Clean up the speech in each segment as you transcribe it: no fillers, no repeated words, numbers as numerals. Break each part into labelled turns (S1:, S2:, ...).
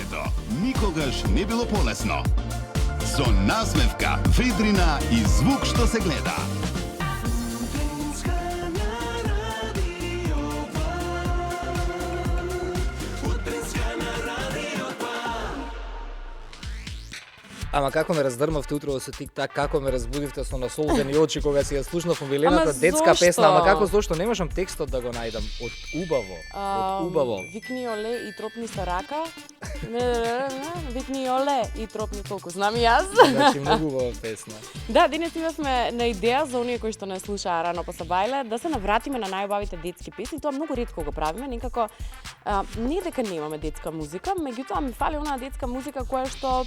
S1: времето никогаш не било полесно. Со насмевка, ведрина и звук што се гледа.
S2: Ама како ме раздрмавте утрово со тик-так, како ме разбудивте со насолзени очи кога си ја слушнав омилената детска песна, ама како зошто не можам текстот да го најдам? Од убаво.
S3: Викни оле и тропни со рака. Викни оле и тропни толку знам и јас.
S2: Значи многу убава песна.
S3: Да, денес имавме на идеја за оние кои што не слушаа рано по сабајле да се навратиме на најубавите детски песни. Тоа многу ретко го правиме, некако не дека немаме детска музика, меѓутоа ми фали онаа детска музика која што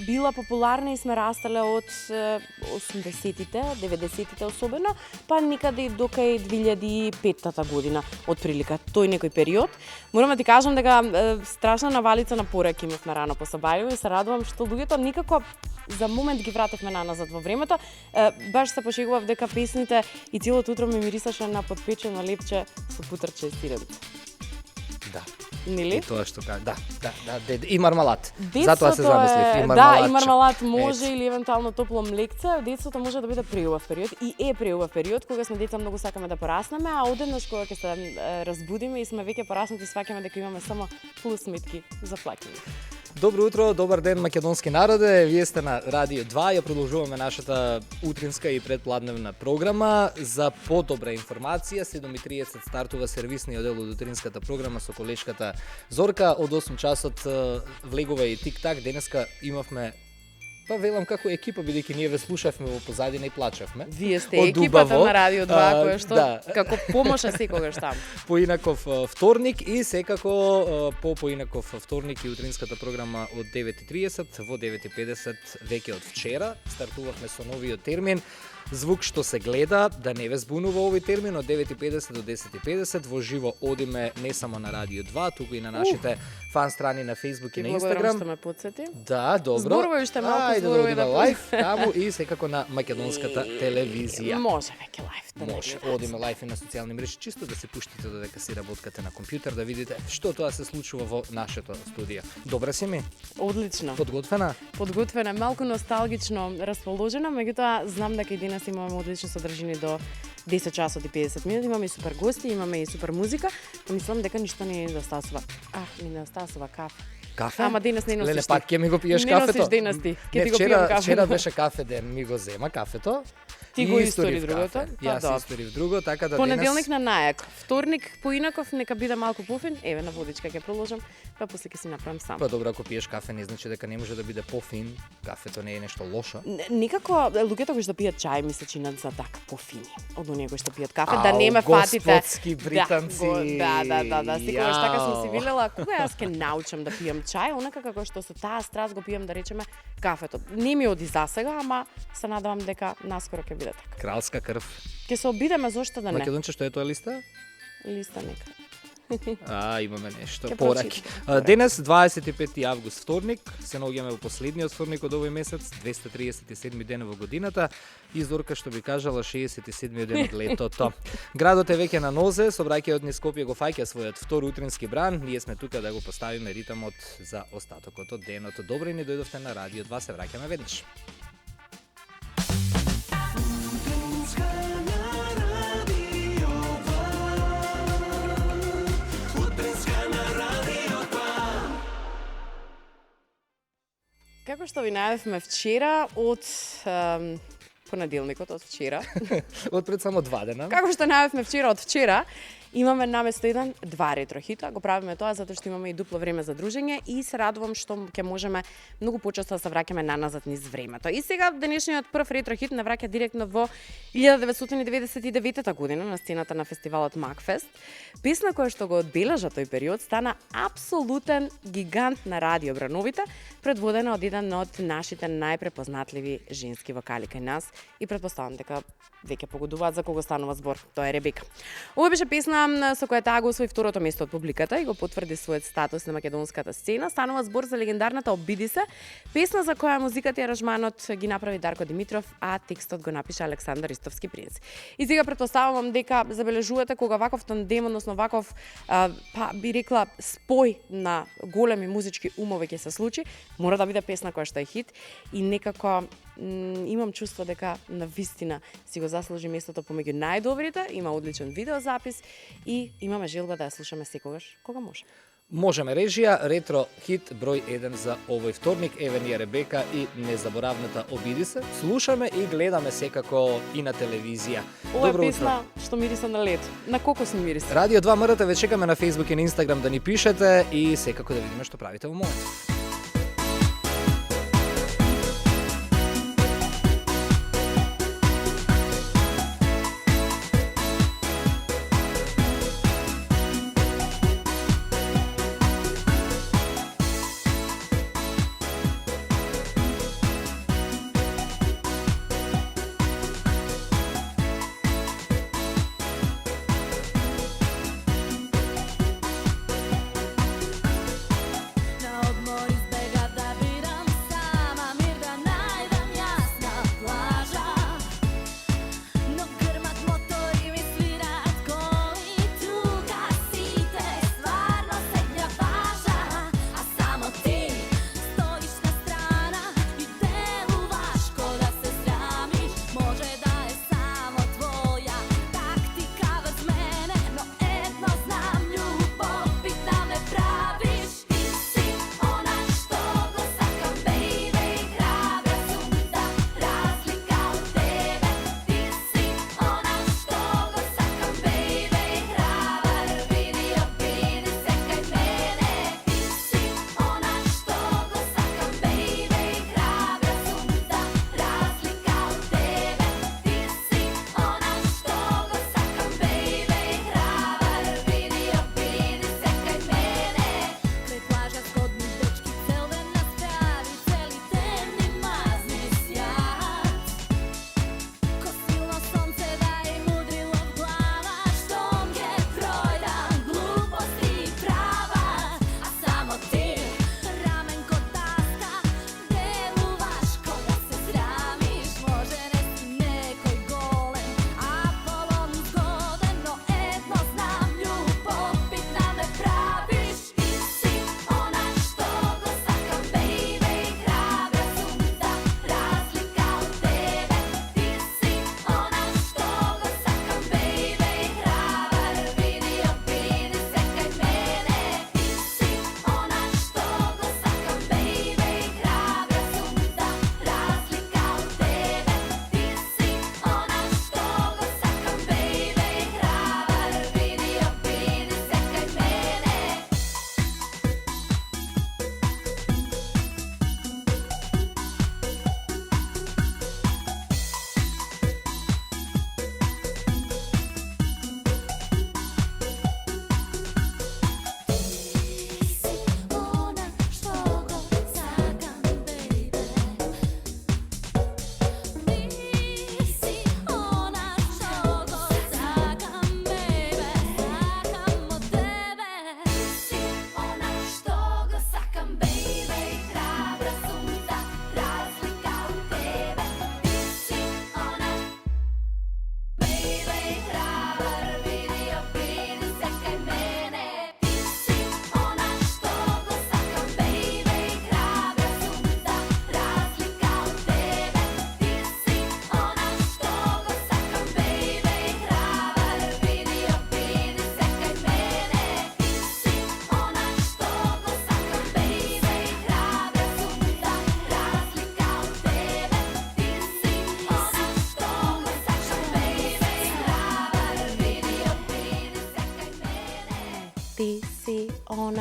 S3: била популарна и сме растале од 80-тите, 90-тите особено, па никаде до кај 2005-та година, отприлика, тој некој период. Морам да ти кажам дека страшна навалица на пораки имавме рано по сабајле и се радувам што луѓето никако за момент ги вратевме наназад во времето. Баш се пошегував дека песните и целото утро ми мирисаше на подпечено лепче со путрче и сиренце.
S2: Да.
S3: Нели?
S2: И тоа што кажа. Да, и мармалад. Затоа се замислив, и мармалад.
S3: Да, и мармалад може или евентуално топло млекце. Детството може да биде преубав период и е преубав период кога сме деца многу сакаме да пораснеме, а одеднаш кога ќе се разбудиме и сме веќе пораснати сваќаме дека имаме само плюс сметки за плаќање.
S2: Добро утро, добар ден македонски народе. Вие сте на Радио 2, ја продолжуваме нашата утринска и предпладневна програма. За подобра информација, 7:30 стартува сервисниот дел од утринската програма со колешката Зорка. Од 8 часот влегува и тик-так. Денеска имавме велам како екипа, бидејќи ние ве слушавме во позадина и плачевме.
S3: Вие сте екипата на Радио 2, која што како помоша секогаш таму.
S2: Поинаков вторник и секако по поинаков вторник и утринската програма од 9:30 во 9:50 веќе од вчера стартувавме со новиот термин Звук што се гледа, да не ве збунува овој термин, од 9:50 до 10:50 во живо одиме не само на Радио 2, туку и на нашите фан страни на Facebook и на Instagram.
S3: Благодарам што ме потсети.
S2: Да, добро.
S3: Зборувај уште малку,
S2: зборувај да лайф таму и секако на македонската телевизија.
S3: Може веќе лайф да
S2: може. Одиме лайф и на социјални мрежи, чисто да се пуштите додека си работкате на компјутер, да видите што тоа се случува во нашето студио. Добра си ми?
S3: Одлично.
S2: Подготвена?
S3: Подготвена, малку носталгично расположена, меѓутоа знам дека и денес имаме одлично содржини до 10 часот и 50 минути, имаме и супер гости, имаме и супер музика, па мислам дека ништо не недостасува. Ми недостасува кафе.
S2: Кафе?
S3: Ама денес не носиш.
S2: Леле, пак ќе ми го пиеш кафето.
S3: Не носиш денес ти. Ќе ти го пијам кафе.
S2: Вчера беше кафе ден, ми го зема кафето.
S3: Ти го истори другото?
S2: Јас историв друго, така да
S3: понеделник на најак, вторник поинаков, нека биде малку пофин, еве на водичка ќе продолжам, па после ќе си направам сам.
S2: Па добро, ако пиеш кафе не значи дека не може да биде пофин, кафето не е нешто лошо.
S3: Никако луѓето кои што пијат чај ми се чинат за така пофини. Од оние кои што пијат кафе, да не ме фатите.
S2: Господски британци.
S3: Да, секогаш така сум си велела, кога јас ќе научам да пијам чај, онака како што со таа страст го пијам, да речеме, кафето. Не ми оди засега, ама се надевам дека наскоро ќе биде така.
S2: Кралска крв.
S3: Ќе се обидеме, зошто да не?
S2: Македонче, што е тоа листа?
S3: Листа нека.
S2: Имаме нешто, пораки. Денес, 25 август, вторник, се наоѓаме во последниот вторник од овој месец, 237 ден во годината, и Зорка што би кажала 67 ден од летото. Градот е веќе на нозе, сообраќајот низ Скопје го фаќа својот втор утрински бран, ние сме тука да го поставиме ритамот за остатокот од денот. Добро и не дојдовте на Радио 2, се враќаме веднаш.
S3: Како што ви најавивме вчера од понеделникот, од вчера.
S2: Од пред само 2 дена.
S3: Како што најавивме вчера од вчера, имаме наместо 2 ретро хита. Го правиме тоа затоа што имаме и дупло време за дружење и се радувам што ќе можеме многу почесто да се враќаме наназад низ времето. И сега денешниот прв ретро хит навраќа директно во 1999 година на сцената на фестивалот Макфест. Песна која што го одбележа тој период стана апсолутен гигант на радио Брановите, предводена од еден од нашите најпрепознатливи женски вокали кај нас, и претпоставам дека веќе погодуваат за кого станува збор. Тоа е Ребека. Ова беше песна со која таа го освои второто место од публиката и го потврди својот статус на македонската сцена. Станува збор за легендарната Обиди се, песна за која музиката и аранжманот ги направи Дарко Димитров, а текстот го напиша Александар Ристовски Принц. И сега претпоставувам дека забележувате кога ваков тандем, односно ваков па би рекла спој на големи музички умови ќе се случи, мора да биде песна која што е хит и некако имам чувство дека на вистина си го заслужи местото помеѓу најдобрите, има одличен видеозапис и имаме желба да ја слушаме секогаш кога може.
S2: Можеме режија, ретро хит број 1 за овој вторник, еве ни е Ребека и незаборавната Обиди се. Слушаме и гледаме секако и на телевизија.
S3: Ова е песна што мириса на лед, на кокосни мириса.
S2: Радио 2 МРТ ве чекаме на Facebook и на Instagram да ни пишете и секако да видиме што правите во моментот.
S4: Na odmori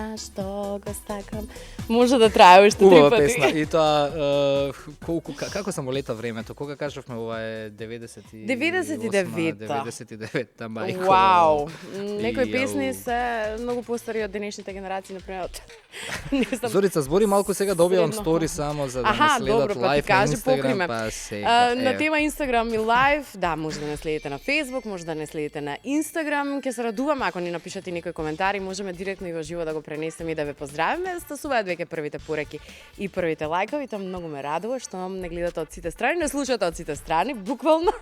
S3: зашто го стакам. Може да трае уште 3
S2: Убава
S3: пати.
S2: песна. И тоа како само лета времето? Кога кажавме ова е 99-та мајко.
S3: Вау. Некои
S2: Јау.
S3: песни се многу постари од денешните генерации, например. Не знам.
S2: Зорица, збори малку сега да објавам
S3: Средно.
S2: стори само за да
S3: Аха,
S2: не следат
S3: добро, па ти
S2: лайф на
S3: кажи,
S2: Инстаграм,
S3: покриме.
S2: па сега.
S3: На тема Инстаграм и лайв, да, може да не следите на Фейсбук, може да не следите на Инстаграм. Ќе се радуваме ако ни напишете некои коментари, можеме директно и во живо да го пренесеме и да ве поздравиме. Стасуваат веќе првите пореки и првите лајкови, тоа многу ме радува што не гледате од сите страни, не слушате од сите страни, буквално.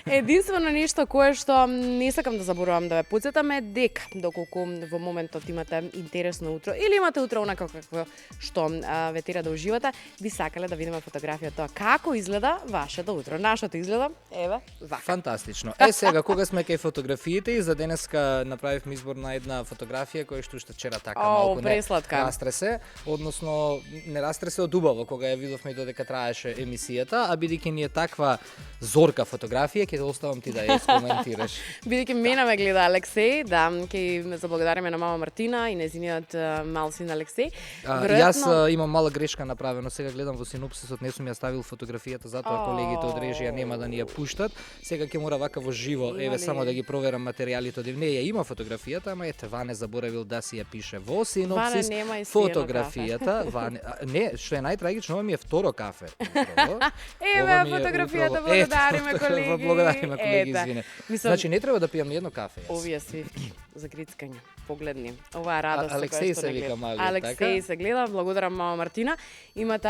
S3: Единствено нешто кое што не сакам да заборавам да ве потсетам е дека доколку во моментот имате интересно утро или имате утро онака какво што ве тера да уживате, би сакале да видиме фотографија тоа како изгледа вашето утро. Нашето изгледа еве вака.
S2: Фантастично. Сега кога сме кај фотографиите и за денеска направивме избор на една фотографија која што уште вчера така малку не
S3: пресладка.
S2: растресе, односно не растресе од убаво кога ја видовме додека траеше емисијата, а бидејќи ни е таква зорка фотографија, ќе те оставам ти да ја искоментираш.
S3: Бидејќи мене ме гледа Алексеј, да, ќе ме заблагодариме на мама Мартина и незиниот мал син Алексеј.
S2: Јас имам мала грешка направено, сега гледам во синопсисот, не сум ја ставил фотографијата, затоа колегите од режија нема да ни ја пуштат. Сега ќе мора вака во живо,
S3: Има
S2: еве
S3: ли?
S2: само да ги проверам материјалите од не ја има фотографијата, ама ете Ване заборавил да си ја пише во синопсис.
S3: Ване нема и свиено
S2: фотографијата, Ване, не, што е најтрагично, ова ми е второ кафе. Утрово.
S3: Еве
S2: Ова ми е
S3: фотографијата,
S2: утрово.
S3: благодариме колеги.
S2: Благодариме колеги,
S3: Ета,
S2: извине.
S3: мислам-
S2: Значи не треба да пијам ни едно кафе јас.
S3: Овие свивки за грицкање. Погледни. Ова е радост.
S2: Алексеј се вика малиот,
S3: Алексеј
S2: така?
S3: се гледа, благодарам мама Мартина. Имате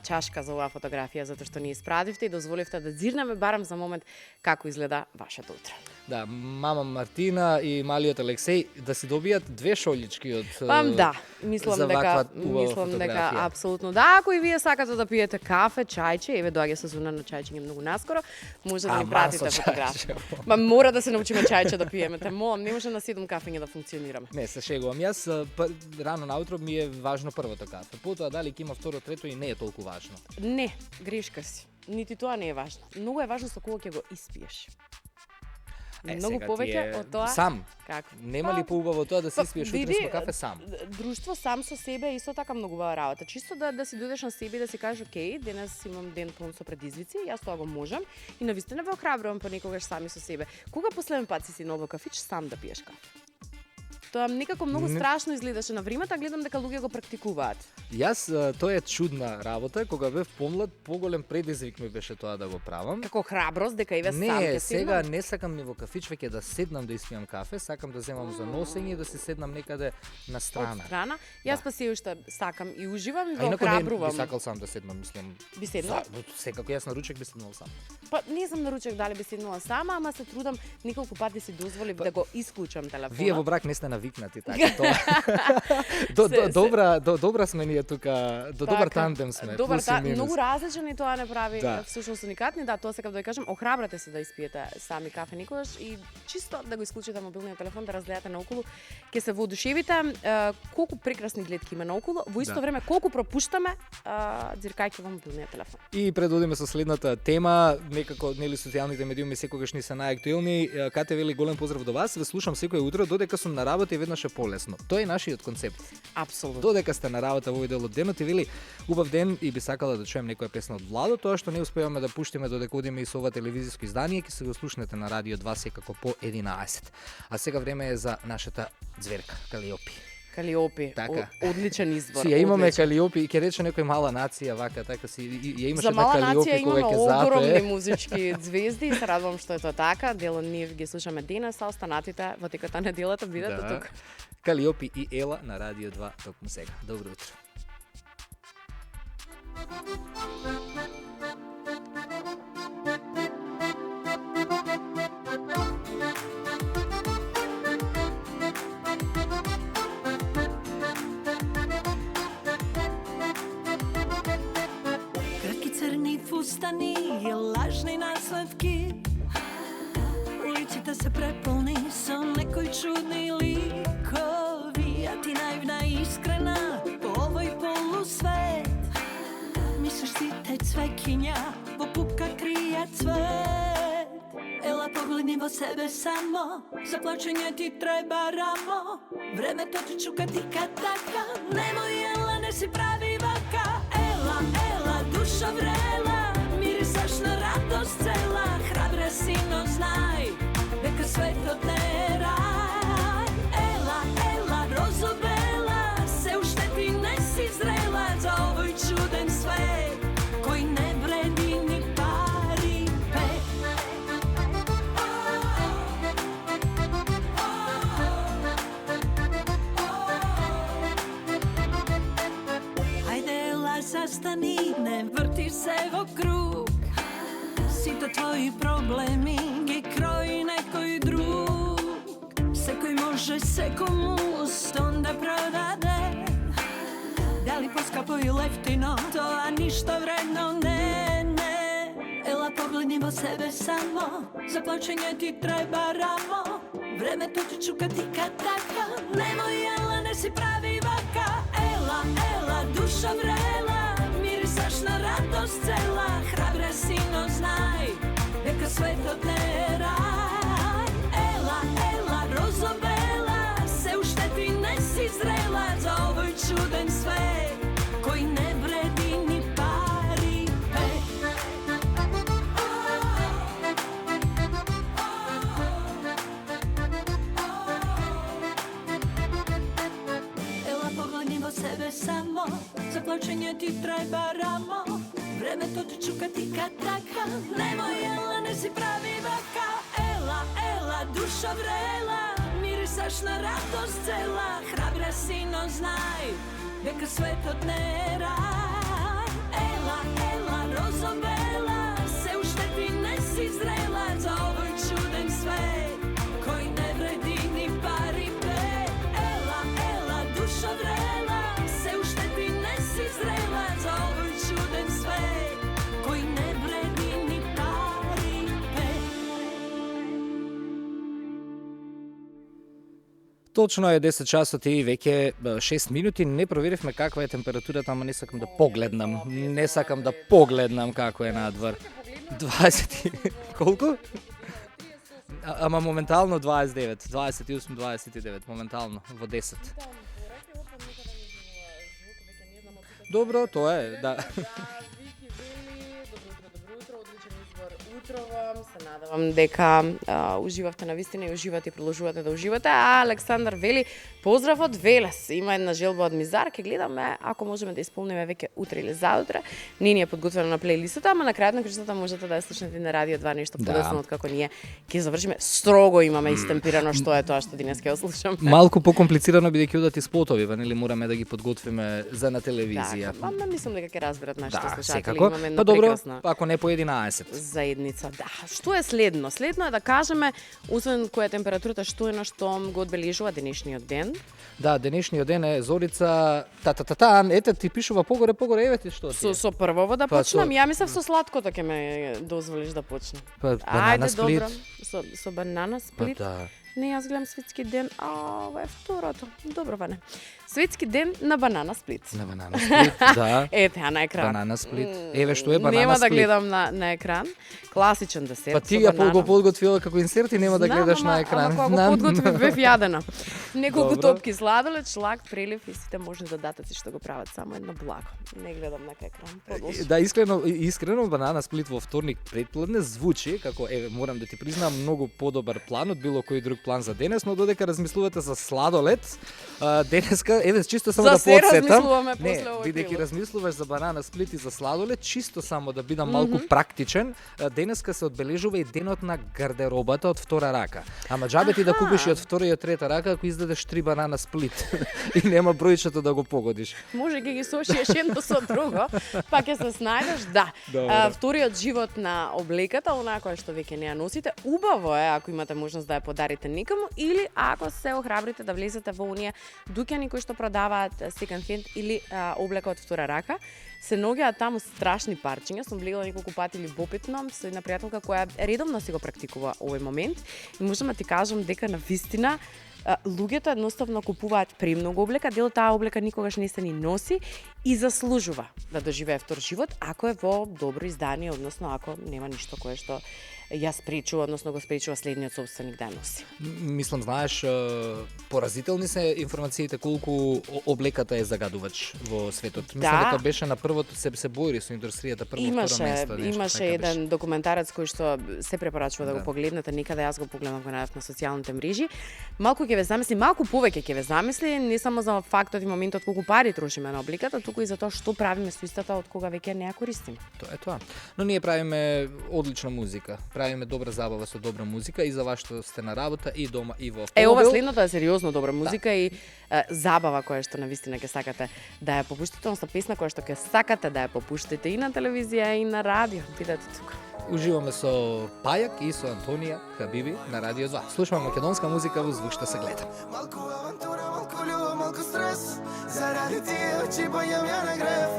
S3: чашка за оваа фотографија затоа што ни испративте и дозволивте да зирнеме барам за момент како изгледа вашето утро.
S2: Да, мама Мартина и малиот Алексеј да си добијат две шолички од
S3: Да, мислам
S2: за
S3: дека
S2: ваква убава
S3: дека
S2: фотографија.
S3: апсолутно да, ако и вие сакате да пиете кафе, чајче, еве доаѓа сезона на чајчење многу наскоро, може да ни пратите
S2: со
S3: фотографија.
S2: чајче.
S3: Ма мора да се научиме чајче да пиеме, те молам, не може на 7 кафења да функционираме.
S2: Не, се шегувам. Јас рано наутро ми е важно првото кафе. Потоа дали ќе има второ, трето и не е толку важно.
S3: Не, грешка си. Нити тоа не е важно. Многу е важно со кого ќе го испиеш. Многу
S2: сега
S3: повеќе
S2: ти е
S3: од тоа
S2: сам.
S3: како.
S2: Нема ли поубаво тоа да си испиеш
S3: види,
S2: утресно кафе сам?
S3: Друштво сам со себе е исто така многу убава работа. Чисто да си дојдеш на себе и да си кажеш, окей, денес имам ден полн со предизвици, јас тоа го можам и навистина ве охрабрувам понекогаш сами со себе. Кога последен пат си седнал во кафич сам да пиеш кафе? Тоа некако многу страшно изгледаше на времето, а гледам дека луѓе го практикуваат.
S2: Јас тоа е чудна работа, кога бев помлад, поголем предизвик ми беше тоа да го правам.
S3: Како храброст дека и ве сам ќе
S2: Не, сега
S3: седнам.
S2: не сакам ни во кафич веќе да седнам да испијам кафе, сакам да земам за носење и да се седнам некаде на страна.
S3: Од страна. Јас па се уште сакам и уживам и
S2: А
S3: го
S2: инаку не
S3: охрабрувам.
S2: би сакал сам да седнам, мислам.
S3: Би седнал?
S2: Секако јас на ручек би седнал сам.
S3: Па не знам на ручек дали би седнала сама, ама се трудам неколку пати си дозволив да го исклучам телефонот.
S2: Вие во брак не сте навикнати така тоа. Добра сме ние тука, добар тандем сме.
S3: Добар
S2: плюс и минус.
S3: многу различен и тоа не прави
S2: Да.
S3: всушност уникатни. Да, тоа сакам да ви кажам, охрабрате се да испиете сами кафе никогаш и чисто да го исклучите мобилниот телефон, да разгледате наоколу, ќе се воодушевите колку прекрасни гледки има наоколу, во исто
S2: Да.
S3: време колку пропуштаме ѕиркајќи во мобилниот телефон.
S2: И предодиме со следната тема, некако нели социјалните медиуми секогаш ни се најактуелни. Кате вели голем поздрав до вас. Ве слушам секој утро додека сум на работа и веднаш е полесно. Тоа е нашиот концепт.
S3: Апсолутно.
S2: Додека сте на работа во овој дел од денот и вели убав ден и би сакала да чуем некоја песна од Владо, тоа што не успеваме да пуштиме додека одиме и со ова телевизиско издание, ќе се го слушнете на Радио 2 секако по 11. А сега време е за нашата ѕверка Калиопи.
S3: Калиопи,
S2: Така.
S3: одличен избор.
S2: Си ја имаме
S3: одличен.
S2: Калиопи и ќе рече некој мала нација вака така си ја имаше
S3: За
S2: една
S3: мала
S2: Калиопи
S3: нација
S2: кога
S3: имаме
S2: ќе
S3: огромни
S2: запее.
S3: музички звезди и се радувам што е тоа така. Дел од нив ги слушаме денес, а останатите во текот на неделата бидете тука.
S2: Калиопи и Ела на Радио 2 токму сега. Добро утро.
S4: Кратки црни фустани и лажни наследки. Улиците се преполни со некои чудни ликови, а ти наивна и искрена по овој полусвет. Мислиш сите цвекиња во пупка кријат цвет. Ела погледај pogledi vo sebe samo, za plaćanje ti treba ramo. Vreme to ti čuka tika taka, nemoj jela, ne si pravi vaka. Ela, ela, duša vrela, mirisaš na radost cela. Hrabra si, no znaj, neka sve to ne raj. Ela, ela, rozo bela, se ušteti, ne si zrela za ovoj čuden svet koji ne vredi ni pari pet. Hajde, Ela, zastani, ne vrti se okrug. Sito tvoji problemi ги крои некој друг. Секој може секому стон да продаде. Дали поскапо и лефтино, тоа ништо вредно не, не. Ела, погледни во себе само, за плачење ти треба рамо. Времето ти чука тика така, немој ела, не си прави вака. Ела, ела, душа врела, мирисаш на радост цела. Храбра си, но знај, нека светот не рај. Ела, ела, розо бела, се уште ти не си зрела за овој чуден свет кој не вреди ни пари пет. Ела, погледни во себе само, за плачење ти треба рамо. Времето ти чука тика така, немој ела, не си прави вака. Ела, ела, душа врела, мирисаш на радост цела. Храбра си, но знај, дека светот не рај. Ела, ела, розо бела, се уште ти не си зрела за овој чуден свет кој не вреди ни пари пет. Ела, ела, душа врела, се уште ти не си зрела за овој чуден свет кој не вреди ни пари пет.
S2: Точно е 10 часот и веќе 6 минути. Не проверивме каква е температурата, ама не сакам да погледнам. Не сакам да погледнам како е надвор. 20 колку? Ама моментално 29, 28, 29, моментално во 10. Добро, тоа е, да.
S3: Се надевам дека уживавте на вистина и уживате и продолжувате да уживате. А Александар вели, поздрав од Велес. Има една желба од Мизар, ќе гледаме ако можеме да исполниме веќе утре или заутре. Не ни е подготвено на плейлистата, ама на крајот на кришата можете да ја слушнете на Радио 2 нешто подоцна од како ние ќе завршиме. Строго имаме истемпирано што е тоа што денес ќе слушаме.
S2: Малку покомплицирано бидејќи одат и спотови, нели мораме да ги подготвиме за на телевизија.
S3: Да, ама мислам дека ќе разберат нашите слушатели.
S2: Секако.
S3: Имаме една
S2: па добро,
S3: прекрасна
S2: ако не по 11.
S3: заедница. Да, што е следно? Следно е да кажеме, освен која е температурата, што е на што го одбележува денешниот ден.
S2: Да, денешниот ден е Зорица та-та-та-тан, ете ти пишува погоре, еве ти што ти е.
S3: Со првово да
S2: Па,
S3: почнам,
S2: со-
S3: ја мислев со сладкото ќе ме дозволиш да почнем.
S2: Па, банана
S3: Ајде,
S2: сплит.
S3: добро. Со банана
S2: Па
S3: сплит.
S2: да.
S3: Не, јас гледам светски ден, ова е второто. Добро, Ване. Светски ден на банана сплит.
S2: На банана сплит, да.
S3: Ете, на екран.
S2: Банана сплит. Еве што е банана
S3: Нема
S2: сплит.
S3: да гледам на екран. Класичен десерт.
S2: Па ти
S3: со
S2: ја
S3: банана.
S2: го подготвила како инсерт и нема да
S3: Знам,
S2: гледаш на екран.
S3: Ама кога го
S2: Знам.
S3: подготвив бев јадена. Неколку
S2: Добро.
S3: топки сладолед, шлак, прелив и сите можни додатоци што го прават само едно благо. Не гледам на екран. Продолжи.
S2: Да, искрено банана сплит во вторник предпладне звучи како еве морам да ти признам многу подобар план од било кој друг план за денес, но додека размислувате за сладолед, денеска еве чисто само
S3: За
S2: да
S3: се
S2: подсетам.
S3: размислуваме
S2: Не,
S3: после овој
S2: бидејќи
S3: прилог.
S2: размислуваш за банана сплит и за сладолед, чисто само да бидам малку практичен, денеска се одбележува и денот на гардеробата од втора рака. Ама џабе ти да купиш и од втора и од трета рака ако издадеш 3 банана сплит и нема бројчето да го погодиш.
S3: Може ќе ги сошиеш едно со друго, па ќе се снајдеш, да.
S2: Добро.
S3: Вториот живот на облеката, онаа која што веќе не ја носите, убаво е ако имате можност да ја подарите некому или ако се охрабрите да влезете во оние дуќани кои што продаваат second hand или облека од втора рака. Се наоѓаат таму страшни парчиња, сум гледала неколку пати любопитно со една пријателка која редовно си го практикува овој момент и можам да ти кажам дека на вистина луѓето едноставно купуваат премногу облека, дел таа облека никогаш не се ни носи и заслужува да доживее втор живот ако е во добро издание, односно ако нема ништо кое што ја спречува, односно го спречува следниот собственик да носи.
S2: Мислам, знаеш, поразителни се информациите колку облеката е загадувач во светот. Мислам дека беше на првото се бори со индустријата прво второ место.
S3: Имаше еден документарец кој што се препорачува да го погледнете, некаде јас го погледнав, го најдов на социјалните мрежи. Малку ќе ве замисли, малку повеќе ќе ве замисли, не само за фактот и моментот колку пари трошиме на облеката, туку и за тоа што правиме со истата од кога веќе не ја користиме.
S2: Тоа е тоа. Но ние правиме одлична музика, правиме добра забава со добра музика и за вас што сте на работа и дома и во автомобил.
S3: Ова следното е сериозно добра музика и забава која што навистина ќе сакате да ја попуштите, односно песна која што ќе сакате да ја попуштите и на телевизија и на радио. Бидете тука.
S2: Уживаме со Пајак и со Антонија Хабиби на Радио 2. Слушаме македонска музика во звук што се гледа.
S5: Малку авантура, малку љубов, малку стрес. Заради тие очи бојам ја на грев.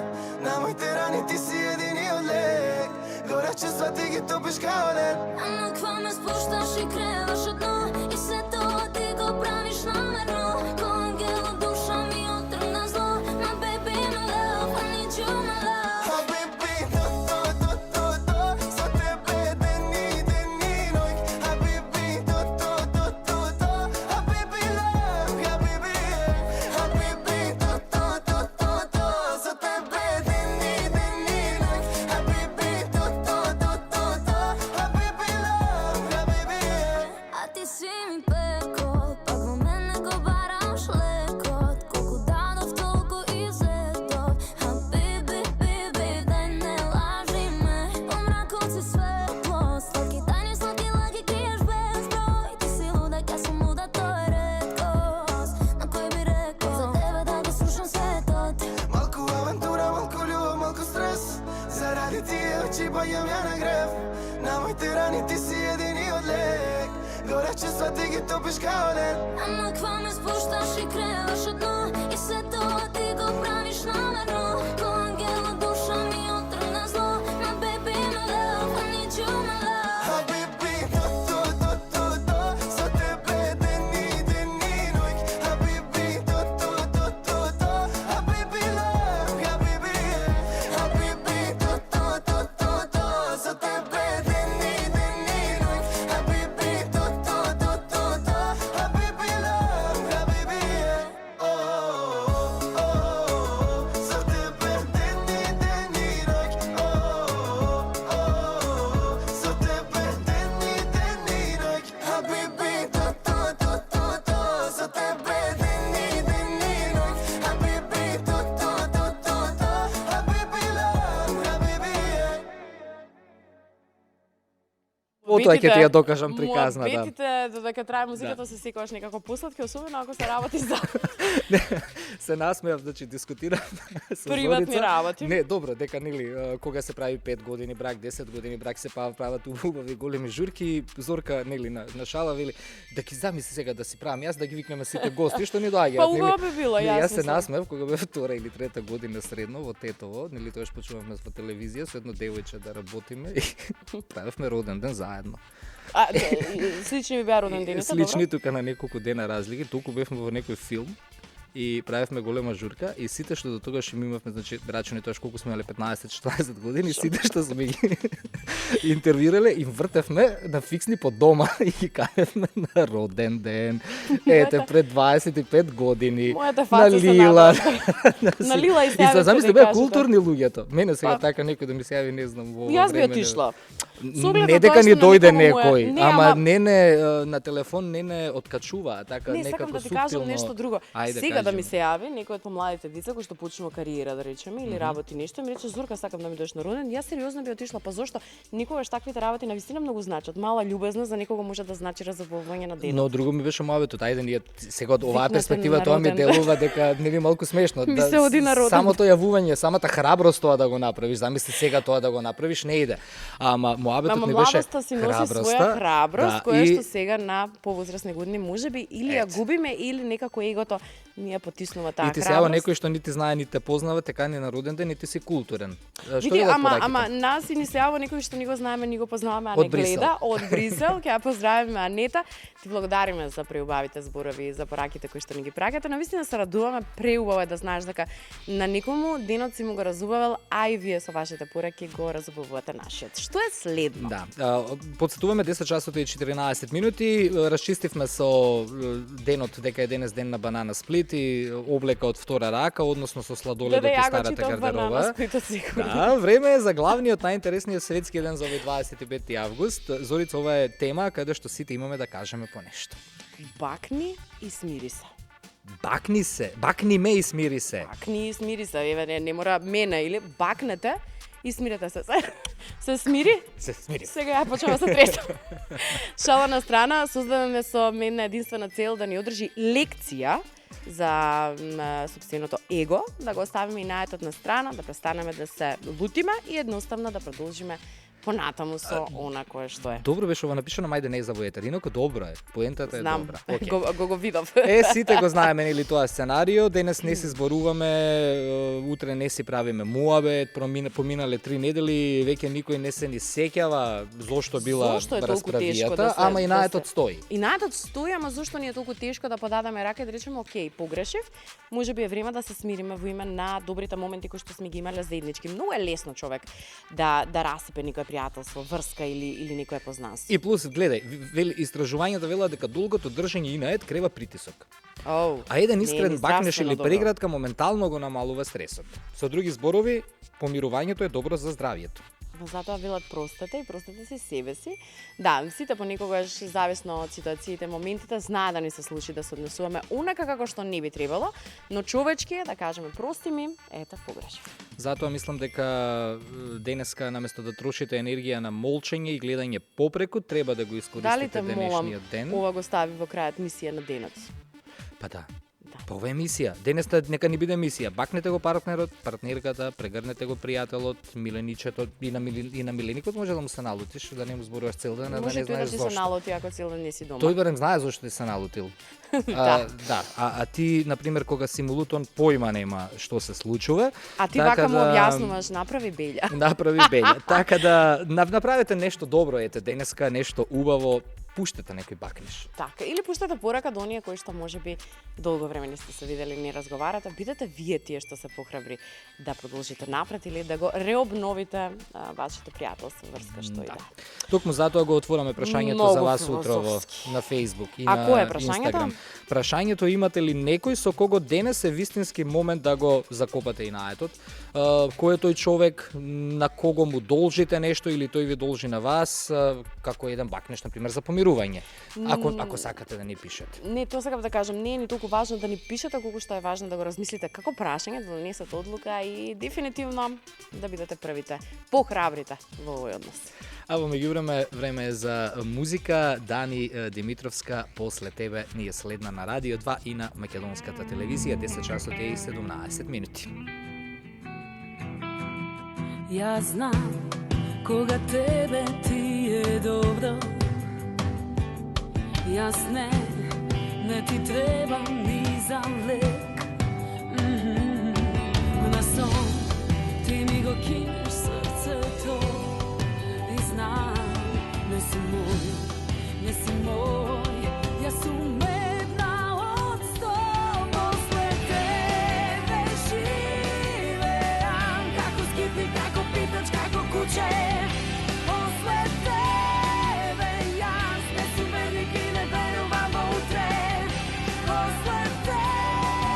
S5: На моите рани ти си единиот лек. Горе чувства ти ги топиш као лед.
S6: Ама ква ме спушташ и креваш од дно и се тоа ти го правиш намерно. Ко ангел од душа ми отргна зло. My baby, my love, I need you, my love.
S5: Бојам ја на грев. На моите рани ти си единиот лек. Горе чувства ти ги топиш као лед.
S6: Ама ква ме спушташ и креваш од дно и се тоа ти го правиш намерно. Ко ангел од душа ми отргна зло. My baby, my love, I need you, my love.
S5: Со тебе ден и ноќ. Habibi, Habibi love, Habibi, Habibi, со тебе ден и ноќ. Habibi, Habibi love, Habibi, со тебе ден и ноќ. Со тебе ден и ноќ. Habibi, со тебе ден и ноќ. Habibi, Habibi love, Habibi.
S2: Потоа ќе ти ја докажам приказна, да.
S3: Муабетите додека трае музиката се секогаш некако посладки, особено ако се работи за
S2: Се насмеав, значи дискутирам со
S3: приватни
S2: Зорица.
S3: работи.
S2: Не, добро, дека нели кога се прави 5 години брак, 10 години брак се прават убави големи журки, Зорка нели на шала вели да ги замисли сега да си правам јас да ги викнеме сите гости што ни доаѓаат.
S3: Па убаво би било,
S2: Не,
S3: јас
S2: јас се
S3: мислам.
S2: насмеав кога бев втора или трета година средно во Тетово, нели тоаш почувавме во телевизија со едно девојче да работиме и правевме роден ден заедно.
S3: Слични ми беа роден дените,
S2: Слични тука на неколку дена разлики, толку бевме во некој филм и правевме голема журка и сите што до тогаш им имавме, значи рачуни тоа колку сме имале 15-40 години, сите што сме ги интервјуирале им вртевме на фиксни по дома и ги кажевме на роден ден. Ете пред 25 години.
S3: Мојата фаца се
S2: Лила.
S3: На Лила и
S2: И
S3: се
S2: се замисли беа културни луѓето. Мене сега
S3: Па.
S2: така некој да ми се јави, не знам, во
S3: Јас би
S2: време.
S3: отишла.
S2: Не дека ни дојде некој, ама
S3: не,
S2: не на телефон не откачува, така
S3: Не,
S2: некако
S3: сакам да ти
S2: суптилно.
S3: кажам нешто друго.
S2: Ајде,
S3: Сега да ми
S2: кажи
S3: се јави некој од помладите деца кој што почнува кариера, да речеме, или работи нешто, ми рече Зурка, сакам да ми дојдеш на роден. Јас сериозно би отишла, па зошто? Никогаш таквите работи навистина многу значат. Мала љубезност за некого може да значи разобувување на денот.
S2: Но друго ми беше мојавето, ајде ние сега од оваа
S3: Викнете
S2: перспектива
S3: на
S2: тоа ми
S3: роден.
S2: делува дека нели малку смешно.
S3: Ми се оди на роден.
S2: Самото јавување, самата храброст тоа да го направиш, замисли сега тоа да го направиш не иде. Ама мојавето ми беше
S3: младоста си носи своја храброст,
S2: да,
S3: која
S2: и
S3: што сега на повозрасни години можеби или ја
S2: Ет.
S3: губиме или некако егото Ние потиснува таа
S2: И ти се
S3: храброст.
S2: јава некој што нити знае, нити те познава, така ни на роден ден, нити си културен. Што
S3: Види,
S2: велат
S3: ама
S2: пораките?
S3: нас и ни се јава некој што ни го знаеме, ни го познаваме, а
S2: Од
S3: не
S2: Брисел.
S3: гледа од Брисел. Ќе ја поздравиме Анета. Ти благодариме за преубавите зборови и за пораките кои што ни ги праќате. Навистина се радуваме, преубаво е да знаеш дека на некому денот си му го разубавал, а и вие со вашите пораки го разубавувате нашиот. Што е следно?
S2: Да, подсетуваме 10 часот и 14 минути, расчистивме со денот дека е денес ден на Банана Сплит и облека од втора рака, односно со сладоледот и старата гардероба. Да, време е за главниот најинтересниот светски ден за овој 25 август. Зорица, ова е тема каде што сите имаме да кажеме по нешто.
S3: Бакни и смири се.
S2: Бакни ме и смири се.
S3: Бакни и смири се. Еве, не мора мене или бакнете и смирете се. Се смири?
S2: Се смири.
S3: Сега ја почнува се тресам. Шала на страна, создадаме со една единствена цел да ни одржи лекција за собственото его, да го оставиме и наетот на страна, да престанеме да се лутиме и едноставно да продолжиме понатаму со она кое што е.
S2: Добро беше ова напишано, мајде не е за воетер, инаку добро е. Поентата е
S3: Знам,
S2: добра. Океј.
S3: го видов.
S2: Сите го знаеме нели тоа сценарио, денес не си зборуваме, утре не си правиме муабет, поминале 3 недели, веќе никој не се ни сеќава зошто била
S3: Зошто е толку тешко
S2: расправијата,
S3: да се-
S2: ама и
S3: да
S2: наетот
S3: се-
S2: стои.
S3: И наетот стои, ама зошто ни е толку тешко да подадеме рака и да речеме, окей, погрешив, можеби е време да се смириме во име на добрите моменти кои што сме ги имале заеднички. Многу е лесно човек да расипе некој пријателство, врска или некое познанство.
S2: И плюс, гледај, истражувањата велат дека долгото држење и наед крева притисок.
S3: Оу,
S2: А еден
S3: не е
S2: искрен
S3: ни
S2: бакнеш
S3: здравствено
S2: или
S3: добро.
S2: преградка моментално го намалува стресот. Со други зборови, помирувањето е добро за здравието.
S3: Но затоа велат простете и простете си себе си. Да, сите понекогаш, зависно од ситуациите, моментите, знае да ни се случи да се однесуваме унака како што не би требало, но човечки е да кажеме прости ми, ете, погрешив.
S2: Затоа мислам дека денеска наместо да трошите енергија на молчење и гледање попреку, треба да го
S3: Дали
S2: искористите
S3: те молам,
S2: денешниот ден.
S3: ова го стави во крајот мисија на денот.
S2: Па да. Па ова е мисија. Денеста нека ни биде мисија. Бакнете го партнерот, партнерката, прегрнете го пријателот, миленичето и на миленикот може да му се налутиш, да не му зборуваш цел ден, да
S3: Може
S2: не
S3: тој да
S2: знаеш
S3: ти се
S2: зошто.
S3: налоти ако цел ден не си дома.
S2: Тој барем знае зошто ти се налутил.
S3: Да.
S2: А ти, например, кога си мулутон, појма нема што се случува.
S3: А ти
S2: така
S3: вака му објаснуваш, направи белја.
S2: Направи белја. Така да направете нешто добро, ете, денеска нешто убаво, пуштете некој бакнеш.
S3: Така, или пуштате порака до оние кои што можеби долго време не сте се видели, не разговарате, бидете вие тие што се похрабри да продолжите напред или да го реобновите вашето пријателство, врска, што и да.
S2: Токму затоа го отвораме прашањето
S3: Многу
S2: за вас утрово
S3: филозофски.
S2: на Facebook и
S3: А
S2: на
S3: кој е прашањето?
S2: Instagram. Прашањето имате ли некој со кого денес е вистински момент да го закопате и наетот? Кој е тој човек, на кого му должите нешто или тој ви должи на вас, како еден бакнеш, например, за помирување. Ако сакате да ни пишете.
S3: Не, тоа сакам да кажам, не е ни толку важно да ни пишете, колку што е важно да го размислите како прашање, да донесете одлука и дефинитивно да бидете првите, похрабрите во овој однос.
S2: А во меѓувреме време е за музика. Дани Димитровска, после тебе ни е следна на Радио 2 и на македонската телевизија, 10 часот и 17 минути.
S4: Јас знам кога тебе ти е добро. Јас не ти требам ни за лек. На сон ти ми го кинеш срцето и знам не си мој, јас сум една од 100. После тебе живеам како скитник, како питач, како куче. После тебе јас не сум верник и не верувам во утре. После тебе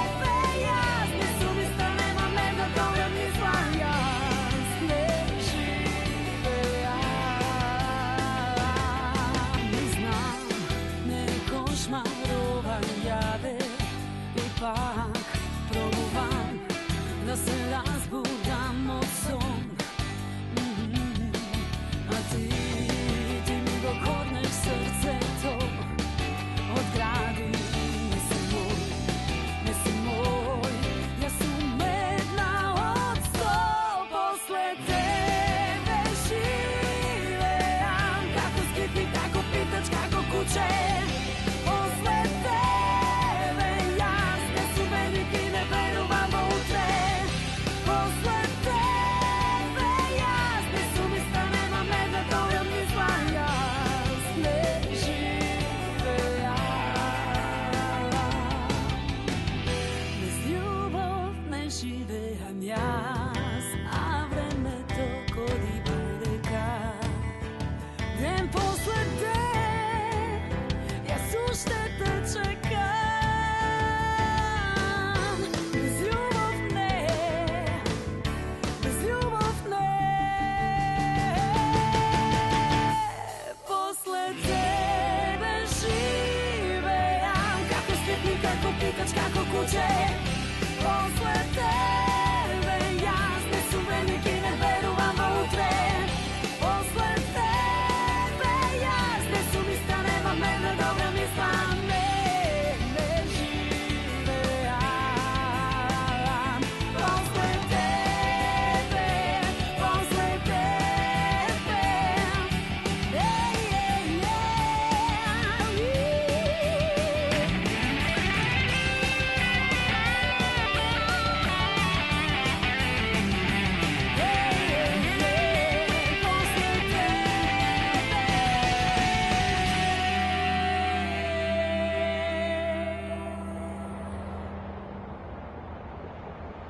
S4: беам јас, а времето коди врека. Ден после ден, јас уште те чекам. Без љубов не, без љубов не. После тебе живеам, како слепник, како пикач, како куќе. После тебе јас не сум верник и не верувам во утре. После тебе јас не сум иста, немам една добра мисла, не живеам. После тебе, после тебе,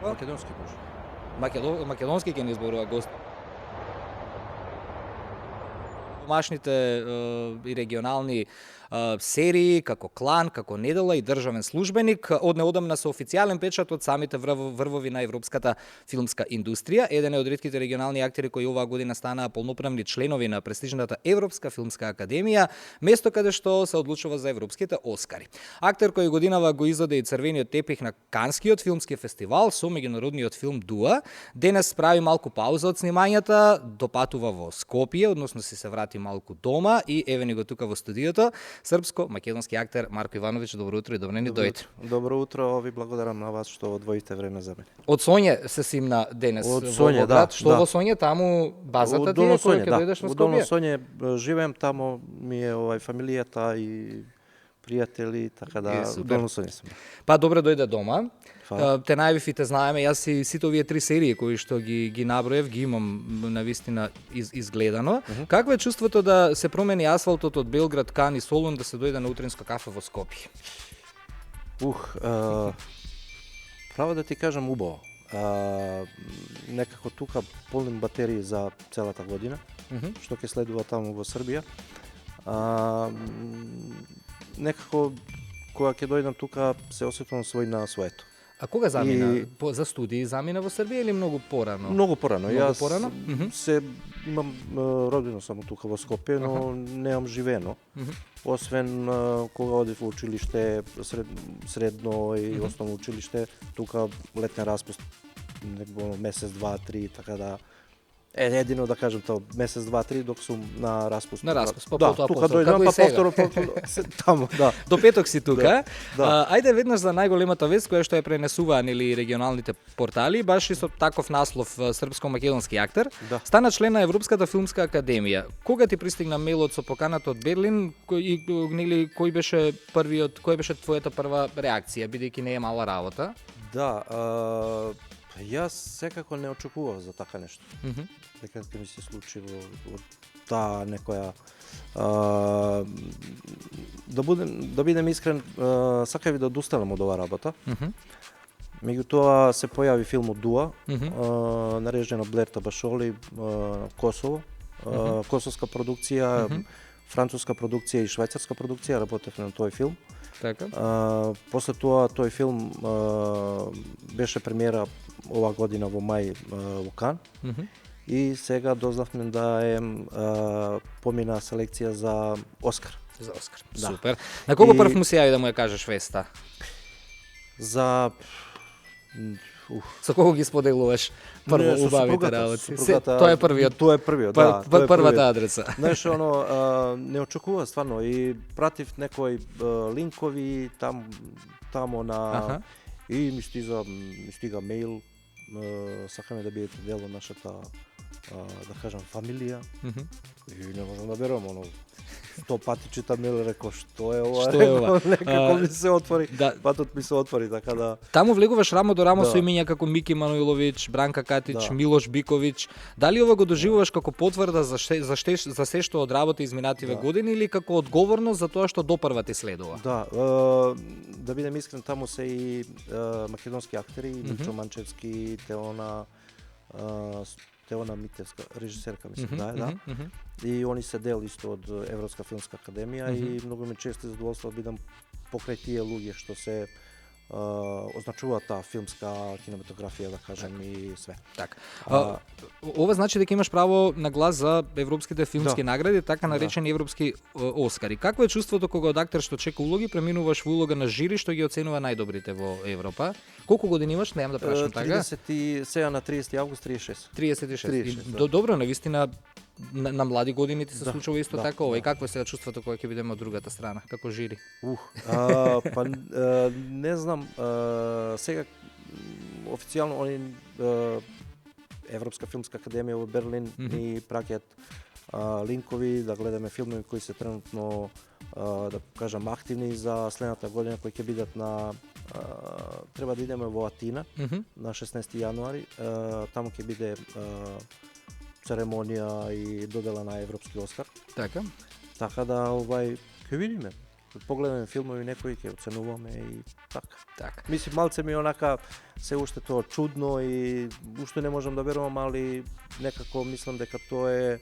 S7: Македонски може.
S2: Македонски ќе ни зборува гост. Домашните и регионални серии, како Клан, како Недела и државен службеник, од неодамна со официјален печат од самите врвови на европската филмска индустрија. Еден е од ретките регионални актери кои оваа година станаа полноправни членови на престижната Европска филмска академија, место каде што се одлучува за европските Оскари. Актер кој годинава го изоде и црвениот тепих на Канскиот филмски фестивал со меѓународниот филм Дуа, денес прави малку пауза од снимањата, допатува во Скопје, односно се врати малку дома и еве ни го тука во студиото. Српско-македонски актер Марко Ивановиќ, добро утро и добре ни дојде.
S7: Добро утро, ви благодарам на вас што одвоите време за мене.
S2: Од Соње се симна денес
S7: Од
S2: во
S7: Соње,
S2: град.
S7: да,
S2: Што
S7: да.
S2: во Соње, таму базата ти е која ќе дојдеш во
S7: Во Долно
S2: Скопје?
S7: Соње живеем, таму ми е фамилијата и пријатели, така да
S2: супер.
S7: Долно Соње сум.
S2: Па добре дојде дома.
S7: Фала.
S2: Те најавив и те знаеме, јас и сите овие 3 серии кои што ги наброев, ги имам навистина изгледано. Какво е чувството да се промени асфалтот од Белград, Кан и Солун да се дојде на утринско кафе во Скопје?
S7: Право да ти кажам убаво. Некако тука полним батерии за целата година, што ќе следува таму во Србија. Некако кога ќе дојдам тука се осетувам свој на своето.
S2: А кога замина?
S7: И-
S2: За студии замина во Србија или многу порано?
S7: Многу порано.
S2: Многу
S7: Јас
S2: порано?
S7: се имам родено само тука во Скопје, но немам живено. Освен кога одев во училиште, средно и основно училиште, тука летен распуст месец, два, три, така да едино да кажем тоа месец, два, три док сум на распуст.
S2: На распуст, па
S7: да,
S2: потоа
S7: тука
S2: повторно,
S7: дојдам,
S2: како и
S7: па
S2: сега.
S7: повторно таму, да.
S2: До петок си тука.
S7: Да.
S2: Ајде веднаш за најголемата вест која што ја пренесуваа нели регионалните портали, баш и со таков наслов српско-македонски актер,
S7: Да.
S2: стана член на Европската филмска академија. Кога ти пристигна мејлот со поканата од Берлин, кој беше твојата прва реакција, бидејќи не е мала работа?
S7: Да, јас секако не очекував за така нешто. Дека ќе ми се случи во таа некоја да бидем искрен, сакав да оduстанам од оваа работа. Меѓутоа се појави филмот Дуа, нарежен од Блер Табашоли, Косово, косовска продукција, француска продукција и швајцарска продукција, работев на тој филм.
S2: Така.
S7: После тоа тој филм беше премиера ова година во мај во Кан. И сега дознавме да е помина селекција за Оскар.
S2: За Оскар.
S7: Да.
S2: Супер. На кого
S7: И-
S2: прв му се јави да му ја кажеш веста?
S7: За
S2: Со кого ги споделуваш прво
S7: Не, со
S2: убавите
S7: супругата,
S2: работи?
S7: супругата,
S2: Тоа е првиот.
S7: Тоа е првиот, да. тоа е
S2: Првата
S7: првиот.
S2: адреса.
S7: Знаеш, не очекува стварно и пратив некои линкови тамо на
S2: Аха.
S7: и ми стига мејл, сакаме да бидете дел од нашата да кажам, фамилија. И не можам да верувам, 100 пати читам мейл, реков, што е ова?
S2: Што е ова?
S7: Некако ми се отвори,
S2: Да.
S7: патот ми се отвори, така да...
S2: Таму влегуваш рамо до рамо
S7: Да.
S2: со имиња како Мики Мануиловиќ, Бранка Катич,
S7: Да.
S2: Милош Биковиќ. Дали ова го доживуваш како потврда за се што одработи изминативе
S7: Да.
S2: години или како одговорност за тоа што допрва ти следува?
S7: Да, да бидем искрен, таму се и македонски актери, Мичо Манчевски, Теона Митевска, режисерка мислам, да. И они се дел исто од Европска филмска академија и многу ме чест и задоволство да бидам покрај тие луѓе што се означуваат таа филмска кинематографија, да кажем, и све.
S2: Така. Ова значи дека имаш право на глас за европските филмски
S7: Да.
S2: награди, така наречени европски Оскари. Какво е чувството кога од актер што чека улоги преминуваш во улога на жири што ги оценува најдобрите во Европа? Колку години имаш? Немам да прашам така.
S7: 30 сега на 30 август 36.
S2: 36.
S7: 36,
S2: И
S7: да.
S2: добро, навистина на млади години ти се
S7: Да,
S2: случува исто
S7: да,
S2: така ова. И
S7: да.
S2: какво е сега чувството кога ќе бидеме од другата страна, како жири?
S7: Па не знам, сега официјално они Европска филмска академија во Берлин ни праќаат линкови да гледаме филмови кои се тренутно да кажам активни за следната година кои ќе бидат на треба да идеме во Атина на 16 јануари. Таму ќе биде церемонија и додела на Европски Оскар.
S2: Така.
S7: Така да ќе видиме. Погледаме филмови некои ќе оценуваме и така.
S2: Така.
S7: Мислам малце ми онака се уште тоа чудно и уште не можам да верувам, али некако мислам дека тоа е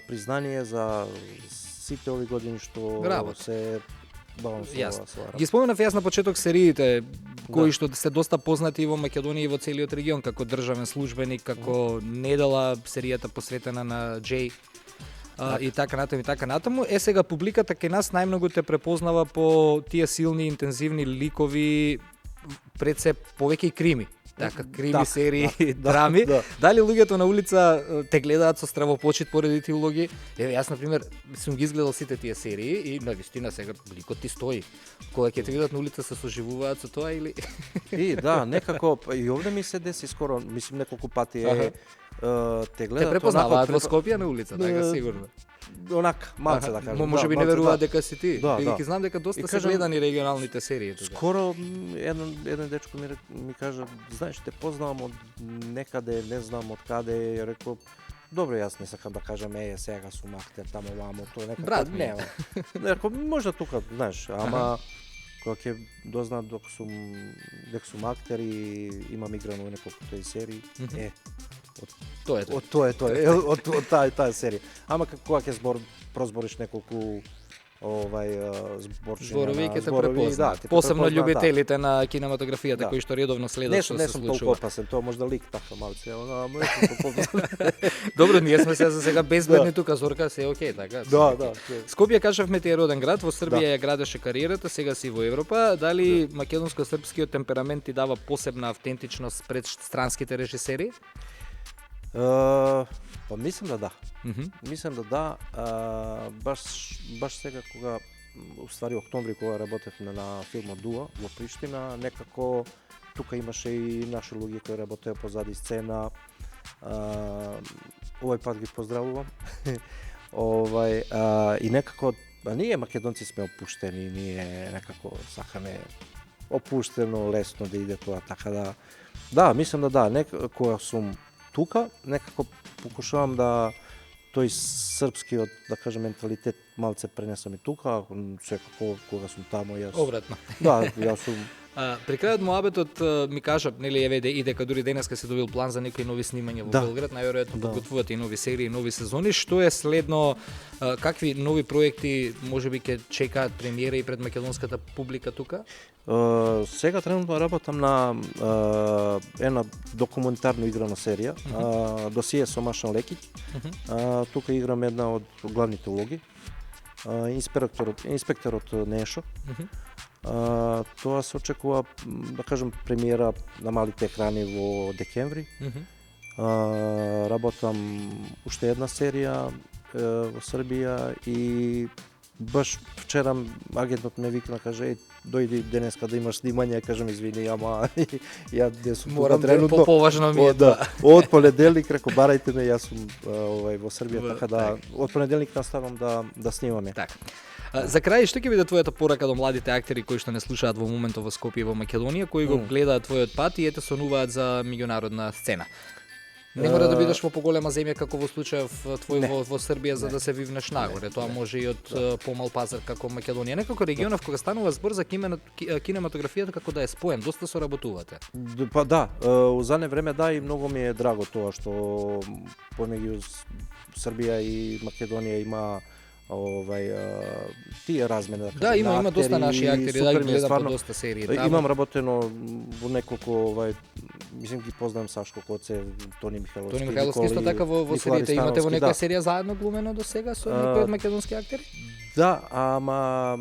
S7: признание за сите овие години што
S2: Работа.
S7: се бавам со
S2: Јасно.
S7: со
S2: Ги споменав јас на почеток сериите кои
S7: Да.
S2: што се доста познати и во Македонија и во целиот регион, како државен службеник, како Недела, серијата посветена на Джей. И така натаму. Сега публиката кај нас најмногу те препознава по тие силни, интензивни ликови, пред се повеќе и крими. Така, крими
S7: Да,
S2: серии,
S7: да,
S2: драми.
S7: да.
S2: Дали луѓето на улица те гледаат со стравопочит поради тие улоги? Еве, јас, например, сум ги изгледал сите тие серии и навистина сега ликот ти стои. Кога ќе те видат на улица се соживуваат со тоа или...
S7: И да, некако и овде ми се деси скоро, мислам неколку пати те гледат
S2: Те препознаваат во
S7: онако,
S2: Скопје на улица, така сигурно.
S7: Онака, малце да кажам.
S2: Може би не
S7: малце,
S2: веруваат дека си ти.
S7: Да,
S2: Бидејќи
S7: да.
S2: знам дека доста
S7: И
S2: се
S7: кажам,
S2: гледани регионалните серии тука.
S7: Скоро еден дечко ми кажа, знаеш, те познавам од некаде, не знам од каде, и реков, добро, јас не сакам да кажам, сега сум актер таму вамо, тоа некако
S2: Брат ми.
S7: нема. Реков, можда тука, знаеш, ама кога ќе дознаат дека сум актер и имам играно неколку тој серии,
S2: Тоа е тоа.
S7: од таа серија. Ама кога ќе прозбориш неколку зборчиња,
S2: Зборови ќе те
S7: зборови,
S2: препознаат.
S7: те
S2: Посебно
S7: препознаат,
S2: љубителите на кинематографијата
S7: Да.
S2: кои што редовно следат што
S7: Не
S2: се
S7: сум толку
S2: случува.
S7: опасен, тоа можда лик така малце, ама не сум толку опасен.
S2: Добро, ние сме се за сега безбедни тука, Зорка, се окей, така?
S7: Да.
S2: Скопје, кажавме ти е роден град, во Србија ја градеше кариерата, сега си во Европа. Дали македонско-српскиот темперамент ти дава посебна автентичност пред странските режисери?
S7: Па мислам да да. Мислам да да. Баш сега кога уствари октомври кога работевме на филмот Дуа во Приштина, некако тука имаше и наши луѓе кои работеа позади сцена. Овој пат ги поздравувам. И некако ние македонци сме опуштени, ние некако сакаме опуштено, лесно да иде тоа, така да, мислам да, кога сум тука, некако покушавам да тој српскиот, да кажем, менталитет малце пренесам и тука, секако кога сум таму јас.
S2: Обратно.
S7: Да, јас сум.
S2: При крајот муабетот ми кажа, нели еве и дека дури денеска се добил план за некои нови снимања во Белград, најверојатно подготвувате и нови серии, нови сезони. Што е следно, какви нови проекти можеби ќе чекаат премиера и пред македонската публика тука?
S7: Сега тренутно работам на една документарно играна серија, досие со Машан Лекиќ. Тука играм една од главните улоги. Инспекторот Нешо. Тоа се очекува, да кажем, премиера на малите екрани во декември. Работам уште една серија во Србија и баш вчера агентот ме викна, каже, дојди денеска да имаш снимање, кажам извини, ама ја не сум
S2: Морам
S7: тука
S2: да
S7: тренутно.
S2: поважно ми е
S7: Да,
S2: тоа.
S7: од понеделник реко барајте ме, јас сум во Србија,
S2: Во-
S7: така да од понеделник наставам да снимаме.
S2: Така. За крај, што ќе биде твојата порака до младите актери кои што не слушаат во моментот во Скопје и во Македонија, кои го гледаат твојот пат и ете сонуваат за меѓународна сцена? Не мора да бидеш во поголема земја како во случајов твој во Србија за да се вивнеш нагоре. Тоа може и од помал пазар како Македонија. Некако регионов кога станува збор за кинематографијата како да е споен, доста соработувате.
S7: Па да, у задне време да, и многу ми е драго тоа што помеѓу Србија и Македонија има тие размени,
S2: Да, има доста наши актери, да ги гледам по
S7: стварно.
S2: доста серии таму.
S7: Имам работено во неколку мислам ги познавам Сашко Коце, Тони Михайловски.
S2: Тони Михайловски исто така во
S7: Никола
S2: сериите имате во
S7: Ристановски,
S2: некоја
S7: да.
S2: серија заедно глумено до сега со некои од македонски актери?
S7: Да, ама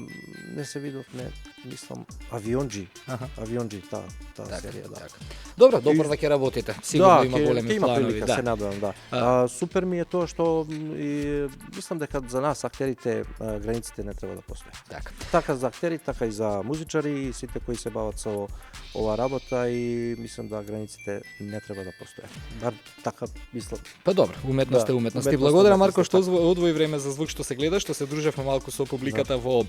S7: не се видовме, мислам, Авионџи.
S2: Аха.
S7: Авионџи, таа
S2: Така,
S7: серија, да.
S2: така. Добро, ќе работите. Сигурно има
S7: ќе
S2: големи
S7: има
S2: планови,
S7: прилика,
S2: да.
S7: се надевам, да. Супер ми е тоа што и мислам дека за нас актерите границите не треба да постојат.
S2: Така.
S7: Така за актери, така и за музичари и сите кои се бават со ова работа и мислам да границите не треба да постојат. Бар така мислам.
S2: Па добро, уметност
S7: Да,
S2: е уметност. Ти
S7: уметност е
S2: благодарам
S7: уметност,
S2: Марко што
S7: така.
S2: одвои време за звук што се гледа, што се дружевме малку со публиката во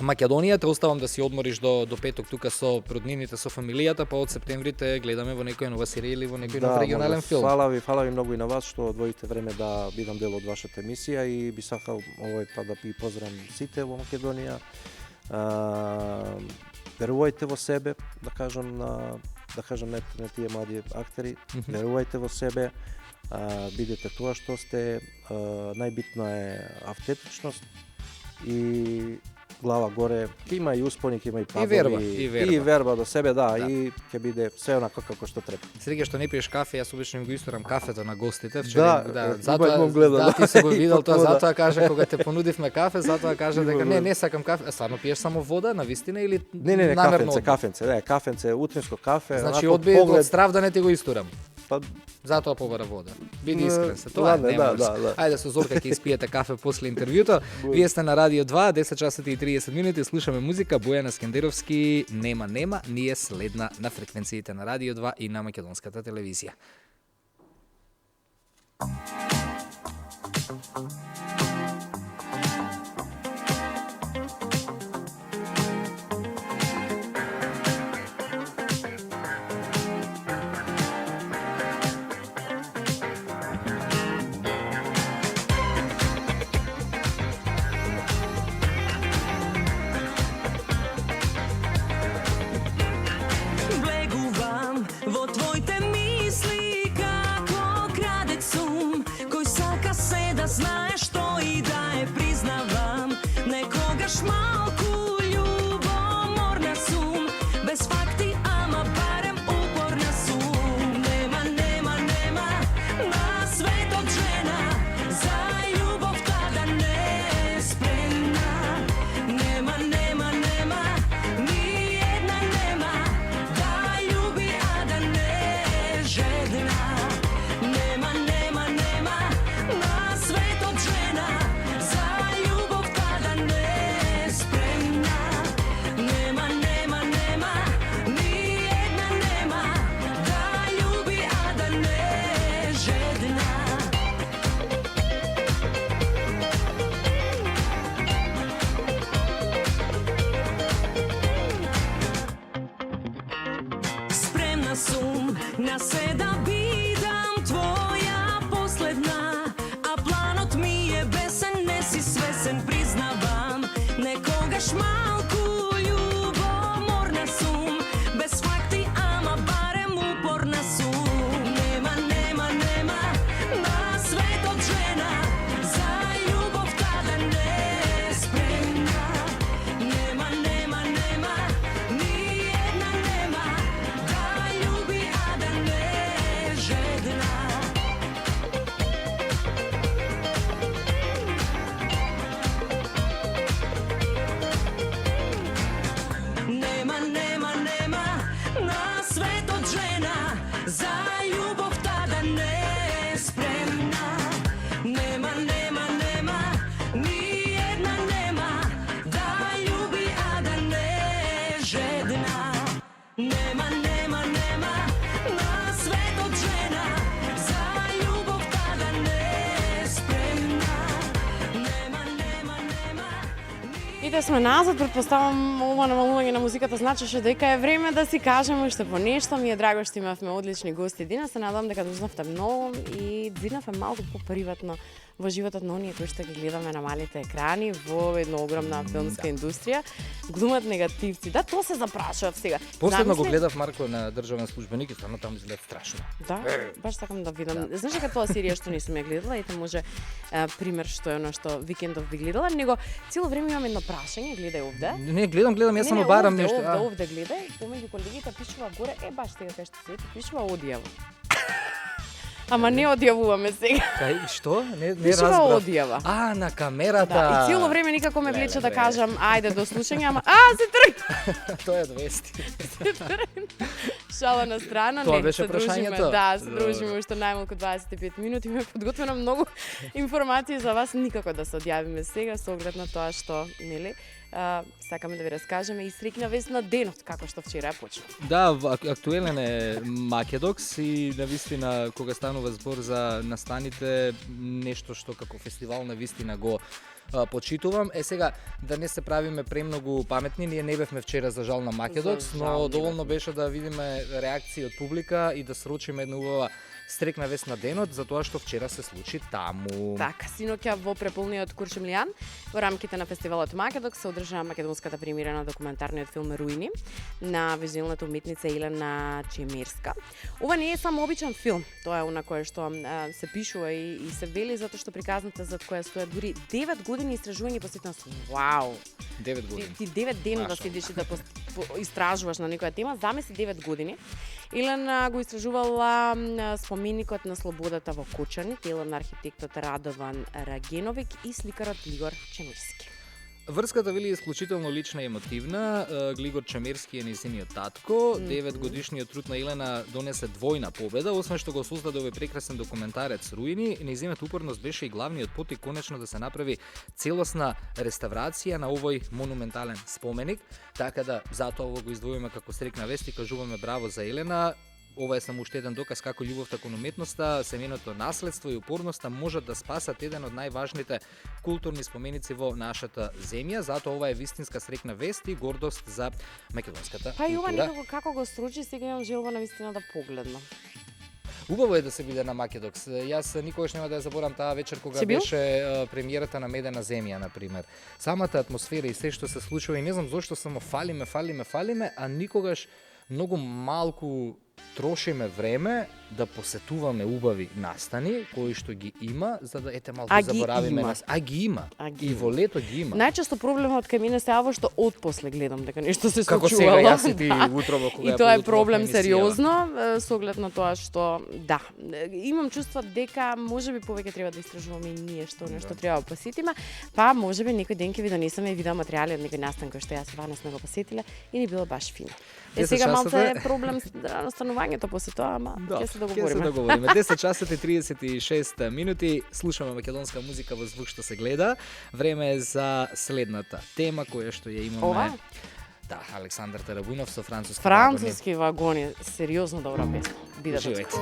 S2: Македонија. Те оставам да си одмориш до петок тука со роднините, со фамилијата, па од септември те гледаме во некоја нова серија или во некој нов регионален филм.
S7: Фала ви многу и на вас што одвоите време да бидам дел од вашата емисија и би сакал па да ви поздравам сите во Македонија. Верувајте во себе, да кажам на тие млади актери, верувајте во себе, бидете тоа што сте, најбитна е автентичност и глава горе, ќе има и успони, ќе има и падови, и верба до себе, да, и ќе биде се онако како што треба.
S2: Среќа што не пиеш кафе, јас обично им го исторам кафето на гостите.
S7: Затоа
S2: да, ти си го видел тоа,
S7: Тоа, да.
S2: затоа кажа кога те понудивме кафе, затоа кажа дека не сакам кафе. Стварно пиеш само вода, навистина или
S7: Не,
S2: намерно?
S7: кафенце, утринско кафе.
S2: Значи
S7: онако
S2: одби од страв да не ти го истурам.
S7: Па,
S2: Затоа побара вода. Биди искрен се, тоа
S7: ладно,
S2: не
S7: да,
S2: можеш.
S7: да.
S2: Ајде со Зорка ќе испиете кафе после интервјуто. Вие сте на Радио 2, 10 часот и 30 минути, слушаме музика. Бојана Скендеровски, нема, ние следна на фреквенциите на Радио 2 и на македонската телевизија.
S4: Влегувам во твоите мисли како крадец сум, кој сака се да знае што и да е признавам. Некогаш малку љубоморна сум, без факти, ама барем упорна сум. Нема на светот жена за љубовта да не е спремна. Нема ни една нема да љуби, а да не е жедна. Нема на светот жена за љубовта да не е спремна. Нема ни една нема да љуби, а да не е жедна. Спремна сум на се да бидам твоја последна, а планот ми е бесен, не си свесен, признавам. Некогаш малку љубоморна сум, без факти, ама барем упорна сум. Нема на светот жена за љубовта да не е спремна. Нема ни една нема да љуби, а да не е жедна. Нема на светот жена за љубовта да не е спремна. Нема ни една нема да љуби, а да не
S3: И да сме назад, предпоставам ова намалување на музиката значеше дека е време да си кажеме уште по нешто. Ми е драго што имавме одлични гости денес. Се надам дека дознавте многу и зиднавме малку поприватно во животот на оние кои што ги гледаме на малите екрани во една огромна филмска индустрија. Глумат негативци. Да, тоа се запрашував сега.
S2: Последно го гледав Марко на државен службеник и стварно таму изгледа страшно.
S3: Да, баш сакам да видам. Знаеш дека тоа серија што не сум ја гледала, ете може пример што е она што викендов би гледала, него цело време имам едно прашање, гледај овде.
S2: Не, гледам, јас само барам нешто.
S3: Овде гледај, помеѓу колегите пишува горе, баш сега кај што седи, пишува одјава. Ама не одјавуваме сега.
S2: Кај што? Не
S3: пишува
S2: разбрав.
S3: одјава.
S2: На камерата.
S3: Да, и цело време никако ме влече да кажам ајде до слушање, ама се тргна.
S2: Тоа е 200.
S3: Шала на страна,
S2: Тоа
S3: не,
S2: беше
S3: се дружиме.
S2: прашањето?
S3: Да, се дружиме уште најмалку 25 минути. Ме подготвено многу информации за вас, никако да се одјавиме сега со оглед на тоа што, нели, сакаме да ви раскажеме и среќна вест на денот, како што вчера почна.
S2: Да, актуелен е Македокс и навистина кога станува збор за настаните, нешто што како фестивал навистина го почитувам. Сега, да не се правиме премногу паметни, ние не бевме вчера за жал на Македокс, но доволно беше да видиме реакции од публика и да срочиме една убава стрекна вест на денот за тоа што вчера се случи таму.
S3: Така, синоќа во преполниот Куршумлијан, во рамките на фестивалот Македокс се одржаа македонската премиера на документарниот филм Руини на визуелната уметница Елена Чемерска. Ова не е само обичен филм, тоа е она кое што се пишува и се вели затоа што приказната зад која стојат дури 9 години истражување посветено. Вау!
S2: 9 години.
S3: Ти 9 дена да седиш и да истражуваш на некоја тема, замисли 9 години. Елена го истражувала споменикот на слободата во Кочани, дело на архитектот Радован Рагеновик и сликарот Глигор Чемерски.
S2: Врската вели исклучително лична и емотивна. Глигор Чемерски е нејзиниот татко. 9 годишниот труд на Елена донесе двојна победа, освен што го создаде овој прекрасен документарец Руини. Нејзината упорност беше и главниот потик конечно да се направи целосна реставрација на овој монументален споменик. Така да затоа ово го издвојуваме како стрекна вест и кажуваме браво за Елена. Ова е само уште еден доказ како љубовта кон уметноста, семеното наследство и упорноста можат да спасат еден од најважните културни споменици во нашата земја. Затоа ова е вистинска срекна вест и гордост за македонската култура.
S3: Па и ова некако како го сручи, сега имам желба навистина да погледнам.
S2: Убаво е да се биде на Македокс. Јас никогаш нема да ја заборам таа вечер кога беше премиерата на Медена земја, на пример. Самата атмосфера и се што се случува и не знам зошто само фалиме, а никогаш многу малку трошиме време да посетуваме убави настани кои што ги има, за да малку заборавиме нас. Ги има. И во лето ги има.
S3: Најчесто проблемот кај мене се јава што отпосле гледам дека нешто се случувало.
S2: Како сега јас и ти утрово кога
S3: и тоа е проблем сериозно со оглед на тоа што да, имам чувство дека можеби повеќе треба да истражуваме и ние што нешто треба да посетиме, па можеби некој ден ќе ви донесеме видеоматеријали од некој настан кој што јас и Вана сме го посетиле и ни било баш фино. Сега малце е проблем настанувањето после тоа, ама ќе се договориме.
S2: 10 часот и 36 минути, слушаме македонска музика во звук што се гледа. Време е за следната тема која што ја имаме.
S3: Ова?
S2: Да, Александар Тарабунов со француски
S3: вагони, сериозно добра песна. Бидете.
S2: Живејте.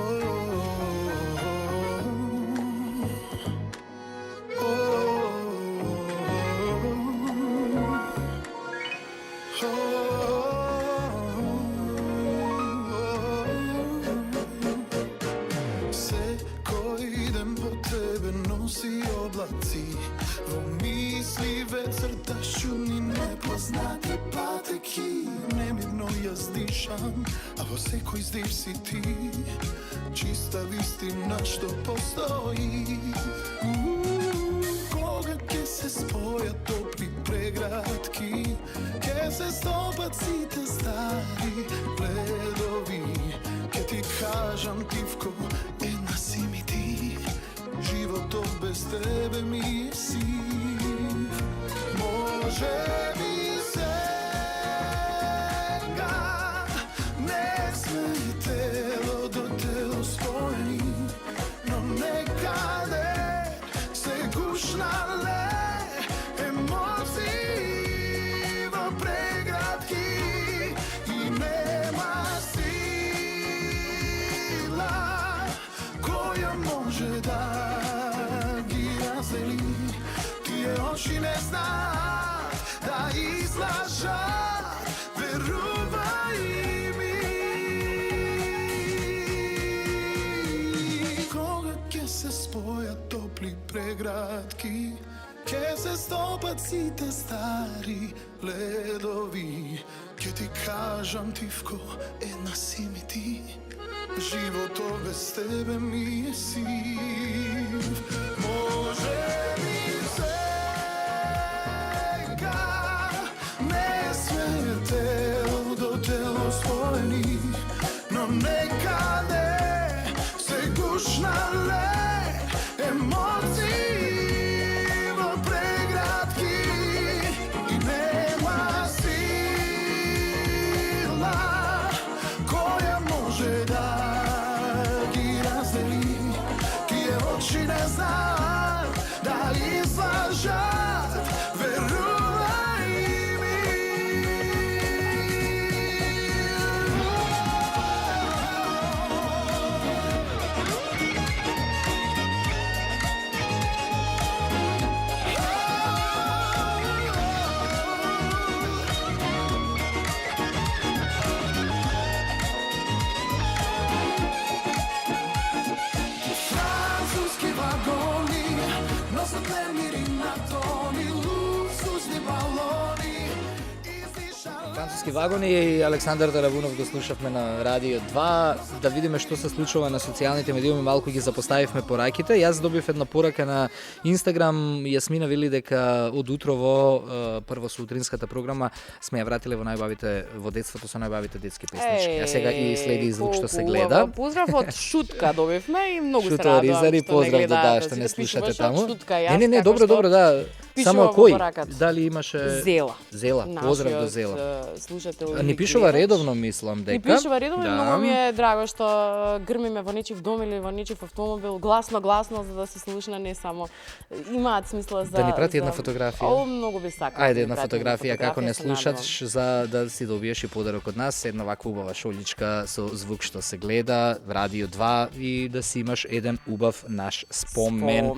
S5: Во мисли ве црташ чудни непознати патеки. Немирно јас дишам, а во секој здив си ти. Чиста вистина што постои. Кога ќе се спојат топли преградки, ќе се стопат сите стари пледови. Ќе ти кажам, Тивко, една си ми ти. Животот без тебе ми е сив. Може би сега не сме тело до тело споени, но некаде се гушнале емоции во преградки и нема сила која може да ги раздели. Тие очи не знаат да да излажат, верувај ми. Кога ќе се спојат топли преградки, ќе се стопат сите стари ледови. Ќе ти кажам, Тивко, една си ми ти. Животот без тебе ми е сив. Може би сега не сме тело до тело споени, но некаде се гушнале емоции во преградки и нема сила која може да ги раздели. Тие очи не знаат да излажат, верувај ми. Француски вагони носат немири на тони, луксузни балони.
S2: Француски вагони и Александар Тарабунов го слушавме на Радио 2. Да видиме што се случува на социјалните медиуми, малку ги запоставивме пораките. Јас добив една порака на Инстаграм, Јасмина вели дека од утрово прво со утринската програма сме ја вратиле во најбавите во детството со најбавите детски песнички. А сега и следи звук што се гледа.
S3: Поздрав од Шутка добивме и многу се
S2: Шуто
S3: радувам
S2: Ризари,
S3: што
S2: поздрав
S3: не
S2: до
S3: гледаат,
S2: да што не слушате
S3: пишуваш од
S2: таму.
S3: Шутка, јас
S2: Не,
S3: како
S2: добро,
S3: што
S2: добро, да.
S3: пишува
S2: Само
S3: во
S2: кој?
S3: пораката.
S2: Дали имаше
S3: Зела.
S2: Зела, поздрав до
S3: Нашиот,
S2: Зела.
S3: слушател.
S2: А ни
S3: или
S2: пишува
S3: гледач.
S2: редовно, мислам дека.
S3: Ни пишува редовно и
S2: Да.
S3: многу ми е драго што грмиме во нечив дом или во нечив автомобил гласно за да се слушна, не само имаат смисла за
S2: Да ни прати една фотографија.
S3: О, многу би сакал.
S2: Ајде
S3: да ми
S2: една
S3: прати
S2: фотографија како не
S3: се надевам.
S2: слушаш за да си добиеш и подарок од нас, една ваква убава шоличка со звук што се гледа, Радио 2 и да си имаш еден убав наш спомен.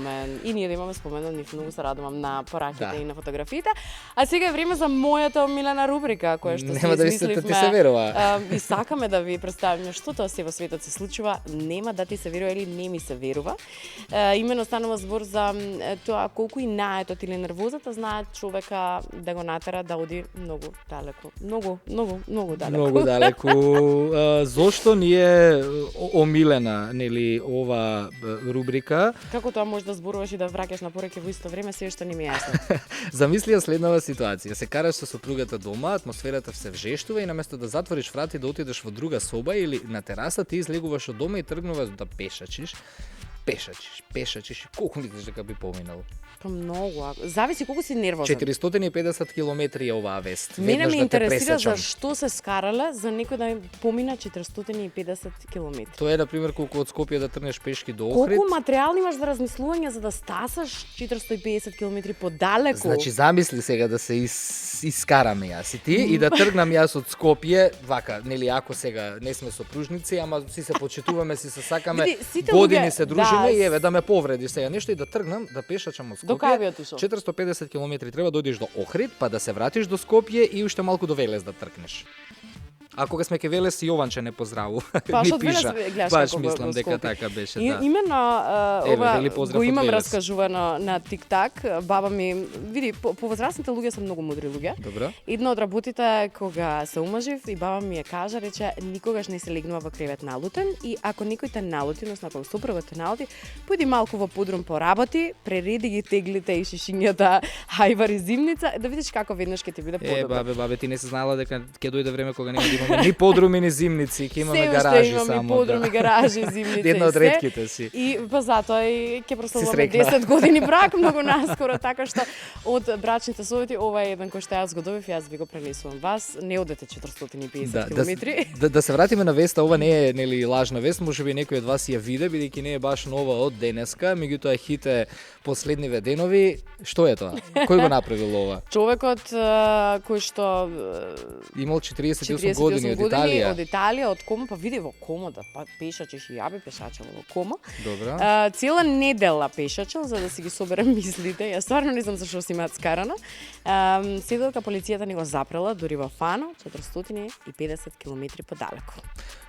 S3: И ние да имаме спомен од нив, многу се радувам на пораките
S2: Да.
S3: и на фотографиите. А сега е време за мојата омилена рубрика која што
S2: Нема да ви се- ти се верува.
S3: И сакаме да ви представиме што тоа се во светот се случува, нема да ти се верува или не ми се верува. Имено станува збор за тоа колку и наетот или нервозата знаат човека да го натера да оди многу далеку. Многу далеку.
S2: Многу далеку. Зошто ни е омилена, нели, ова рубрика?
S3: Како тоа може да зборуваш и да враќаш на пораки во исто време, се што не ми е јасно.
S2: Замисли ја следнава ситуација. Се караш со сопругата дома, атмосферата се вжештува и наместо да затвориш врати да отидеш во друга соба или на тераса, ти излегуваш од дома и тргнуваш да пешачиш. Пешачиш. Колку мислиш дека би поминал?
S3: Па многу. Зависи колку си нервозен.
S2: 450 километри е оваа вест.
S3: Мене
S2: Веднаш
S3: ме
S2: да те
S3: интересира
S2: пресечам.
S3: зашто се скарале за некој да помина 450 километри.
S2: Тоа е, например, колку од Скопје да трнеш пешки до Охрид.
S3: Колку материјал имаш за размислување за да стасаш 450 километри подалеку?
S2: Значи, замисли сега да се искараме јас и ти и да тргнам јас од Скопје, вака, нели, ако сега не сме сопружници, ама си се почитуваме, си се сакаме,
S3: Види, сите
S2: години
S3: луѓе-
S2: се дружиме
S3: да,
S2: и еве да ме повреди сега нешто и да тргнам, да пешачам од Скопје.
S3: До кај би отишол?
S2: 450 километри треба да одиш до Охрид, па да се вратиш до Скопје и уште малку до Велес да тркнеш. А кога сме ке Велес, Јованче не поздраву.
S3: Баш
S2: Ни
S3: од Велес
S2: пиша.
S3: гледаш
S2: Баш
S3: како
S2: мислам
S3: го
S2: дека
S3: Скопје.
S2: така беше,
S3: И,
S2: да.
S3: именно
S2: Еве,
S3: ова
S2: вели поздрав
S3: го
S2: од
S3: имам
S2: Велес.
S3: раскажувано на TikTok. Баба ми, види, повозрастните луѓе се многу мудри луѓе.
S2: Добро.
S3: Една од работите е кога се омажив и баба ми ја кажа, рече, никогаш не се легнува во кревет налутен и ако некој те налути, односно ако сопругот те налути, појди малку во подрум поработи, пререди ги теглите и шишињата, хајвари зимница, да видиш како веднаш ќе ти биде подобро.
S2: Бабе, ти не се знала дека ќе дојде време кога нема да имаме ни подруми ни зимници, ќе имаме
S3: Се уште
S2: гаражи
S3: имаме
S2: само.
S3: подруми, гаражи, зимници
S2: Една
S3: и
S2: од
S3: се.
S2: ретките си.
S3: И па затоа и ќе прославуваме
S2: срекна.
S3: 10 години брак многу наскоро, така што од брачните совети ова е еден кој што јас го добив, јас ви го пренесувам вас. Не одете 450 километри.
S2: Да се вратиме на веста, ова не е нели лажна вест, можеби некој од вас ја виде, бидејќи не е баш нова од денеска, меѓутоа хите последниве денови. Што е тоа? Кој го направил ова?
S3: Човекот кој што
S2: Имал 48
S3: 48
S2: години од Италија.
S3: Од Италија, од Комо, па види во Комо да пешачиш и ја би пешачела во Комо.
S2: Добро.
S3: Цела недела пешачел за да си ги соберам мислите. Ја стварно не знам зашо си имаат скарана. Седелка полицијата ни го запрела дури во Фано, 450 километри подалеку.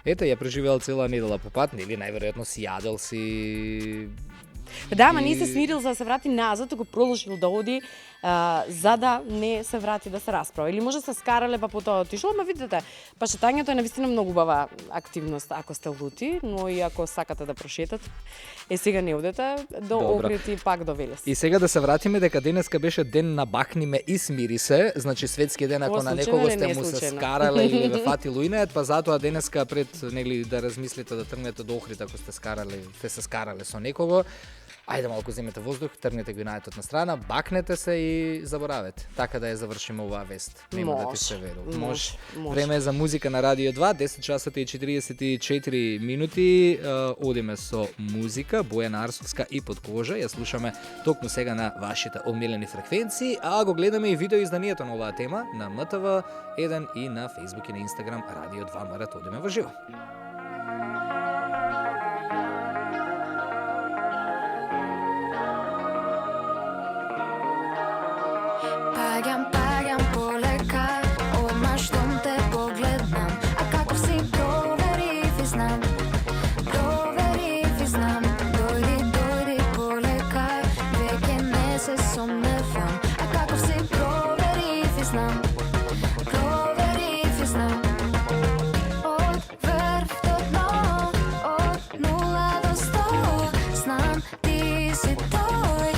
S2: Ете, ја преживеал цела недела по пат, нели најверојатно си јадел си.
S3: Да, ама не се смирил за да се врати назад, туку продолжил да оди за да не се врати да се расправа. Или може се скарале па потоа отишол, ама видите, пашетањето е навистина многу убава активност ако сте лути, но и ако сакате да прошетате. Сега не одете до Охрид и пак до Велес.
S2: И сега да се вратиме дека денеска беше ден на бахниме и смири се, значи светски ден ако на некого сте му се скарале или ве фатило инет, па затоа денеска пред нели да размислите да тргнете до Охрид ако сте се скарале со некого. Ајде малку земете воздух, тргнете го најтот на страна, бакнете се и заборавете. Така да ја завршиме оваа вест. Нема да ти се верува. Може. Време е за музика на Радио 2, 10 часот и 44 минути. Одиме со музика, Бојана Арсовска и Под кожа. Ја слушаме токму сега на вашите омилени фреквенции, а го гледаме и видео изданието на оваа тема на МТВ 1 и на Facebook и на Instagram Радио 2 Марат. Одиме во живо.
S6: Паѓам полека, одма штом те погледнам, а каков си проверив и знам, дојди полека, веќе не се сомневам, а каков си проверив и знам, од врв до дно, од 0 до 100, знам ти си тој,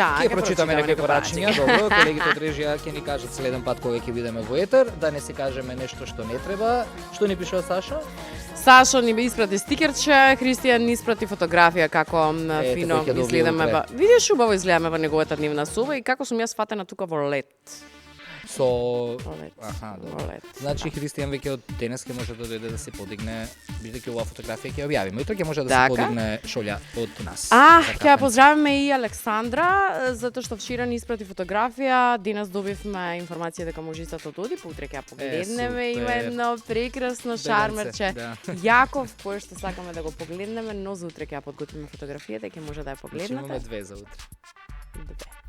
S3: Да,
S2: ќе прочитаме некои порачња, добро, колегите од режија ќе ни кажат следен пат кога ќе бидеме во етер, да не си кажеме нешто што не треба. Што ни пишува Сашо?
S3: Сашо ни испрати стикерче, Христијан ни испрати фотографија како фино изгледаме. Видиш убаво изгледаме во неговата дневна соба и како сум јас фатена тука во лет.
S2: Со
S3: Олет.
S2: Аха, добро.
S3: Олет.
S2: Значи Христијан веќе од денес ќе може да дојде да се подигне, бидејќи оваа фотографија ќе објавиме. Утре ќе може да се
S3: Така.
S2: подигне шолја од нас.
S3: Ќе ја
S2: Така.
S3: поздравиме и Александра, затоа што вчера ни испрати фотографија, денес добивме информација дека можицата оди, па утре ќе ја погледнеме, има
S2: супер.
S3: едно прекрасно
S2: Бебенце,
S3: шармерче.
S2: да.
S3: Јаков, кој што сакаме да го погледнеме, но за утре ќе ја подготвиме фотографијата и ќе може да ја
S2: Значи, имаме
S3: погледнете.
S2: 2 за утре.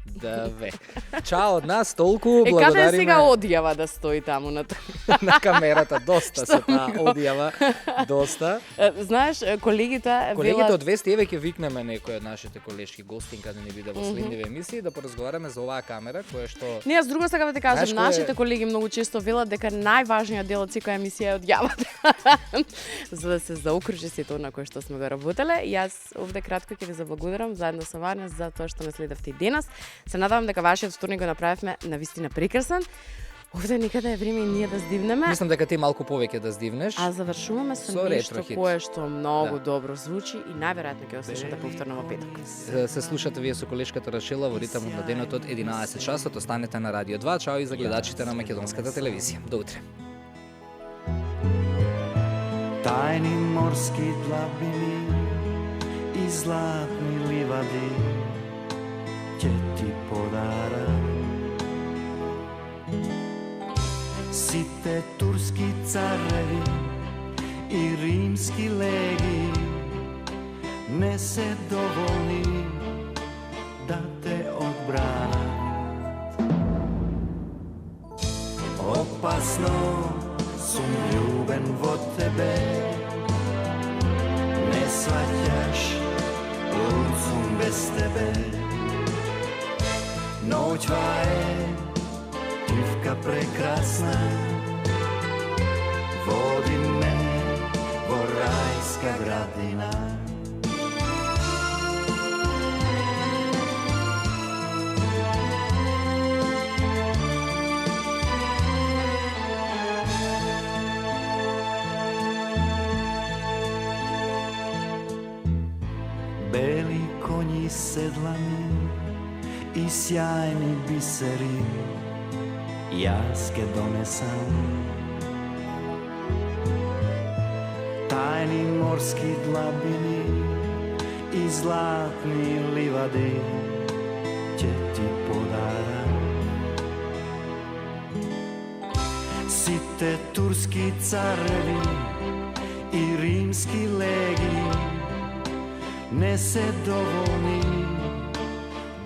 S3: Две.
S2: Две. Чао од нас, толку
S3: Каде е
S2: благодариме
S3: сега одјава да стои таму на
S2: на камерата, доста се таа одјава, доста.
S3: Знаеш, колегите
S2: Колегите
S3: велат
S2: од Вести, еве ќе викнеме некој од нашите колешки гостин каде не биде во следниве емисии да поразговараме за оваа камера која што
S3: Не, јас друго сакам да ти кажам,
S2: Знаеш кој е-
S3: нашите колеги многу често велат дека најважниот дел од секоја емисија е одјавата. За да се заокружи сето на кое што сме го работеле. Јас овде кратко ќе ви заблагодарам заедно со Ваня за тоа што не следевте и денес. Се надевам дека вашиот вторник го направивме навистина прекрасен. Овде некаде е време и ние да здивнеме.
S2: мислам дека ти малку повеќе да здивнеш.
S3: А завршуваме со
S2: Со
S3: нешто
S2: ретро хит.
S3: кое што многу
S2: Да.
S3: добро звучи и најверојатно ќе го слушате повторно во петок.
S2: Се слушате вие со колешката Рашела во ритмот на денот од 11 часот. Останете на Радио 2. Чао и за гледачите на Македонската телевизија. До утре.
S8: Тајни морски длабини и златни ливади ќе ти подарам. Сите турски цареви и римски леги не се доволни да те одбранат. Опасно сум љубен во тебе, не сваќаш, луд сум без тебе. Ноќва е тивка прекрасна, води ме во рајска градина. Бели коњи седлани и сјајни бисери, јас ке донесам. Тајни морски длабини и златни ливади ќе ти подарам. Сите турски цареви и римски леги не се доволни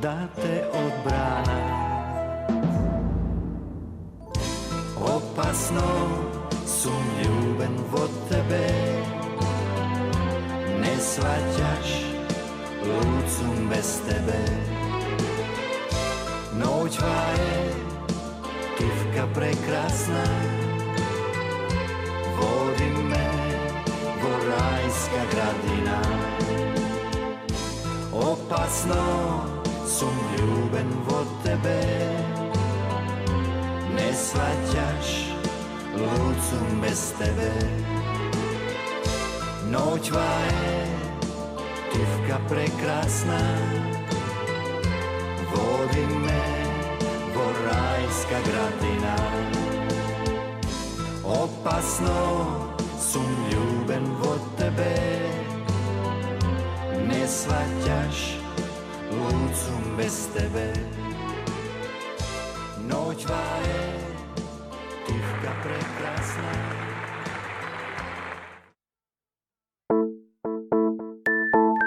S8: да те одбранат. Опасно сум љубен во тебе, не сваќаш, луд сум без тебе. Ноќва е тивка прекрасна, води ме во рајска градина. Опасно сум љубен во тебе, не сваќаш, луд сум без тебе. Ноќва е тивка прекрасна, води ме во рајска градина. Опасно сум љубен во тебе, не сваќаш, луд сум без тебе. Ноќва е тивка прекрасна,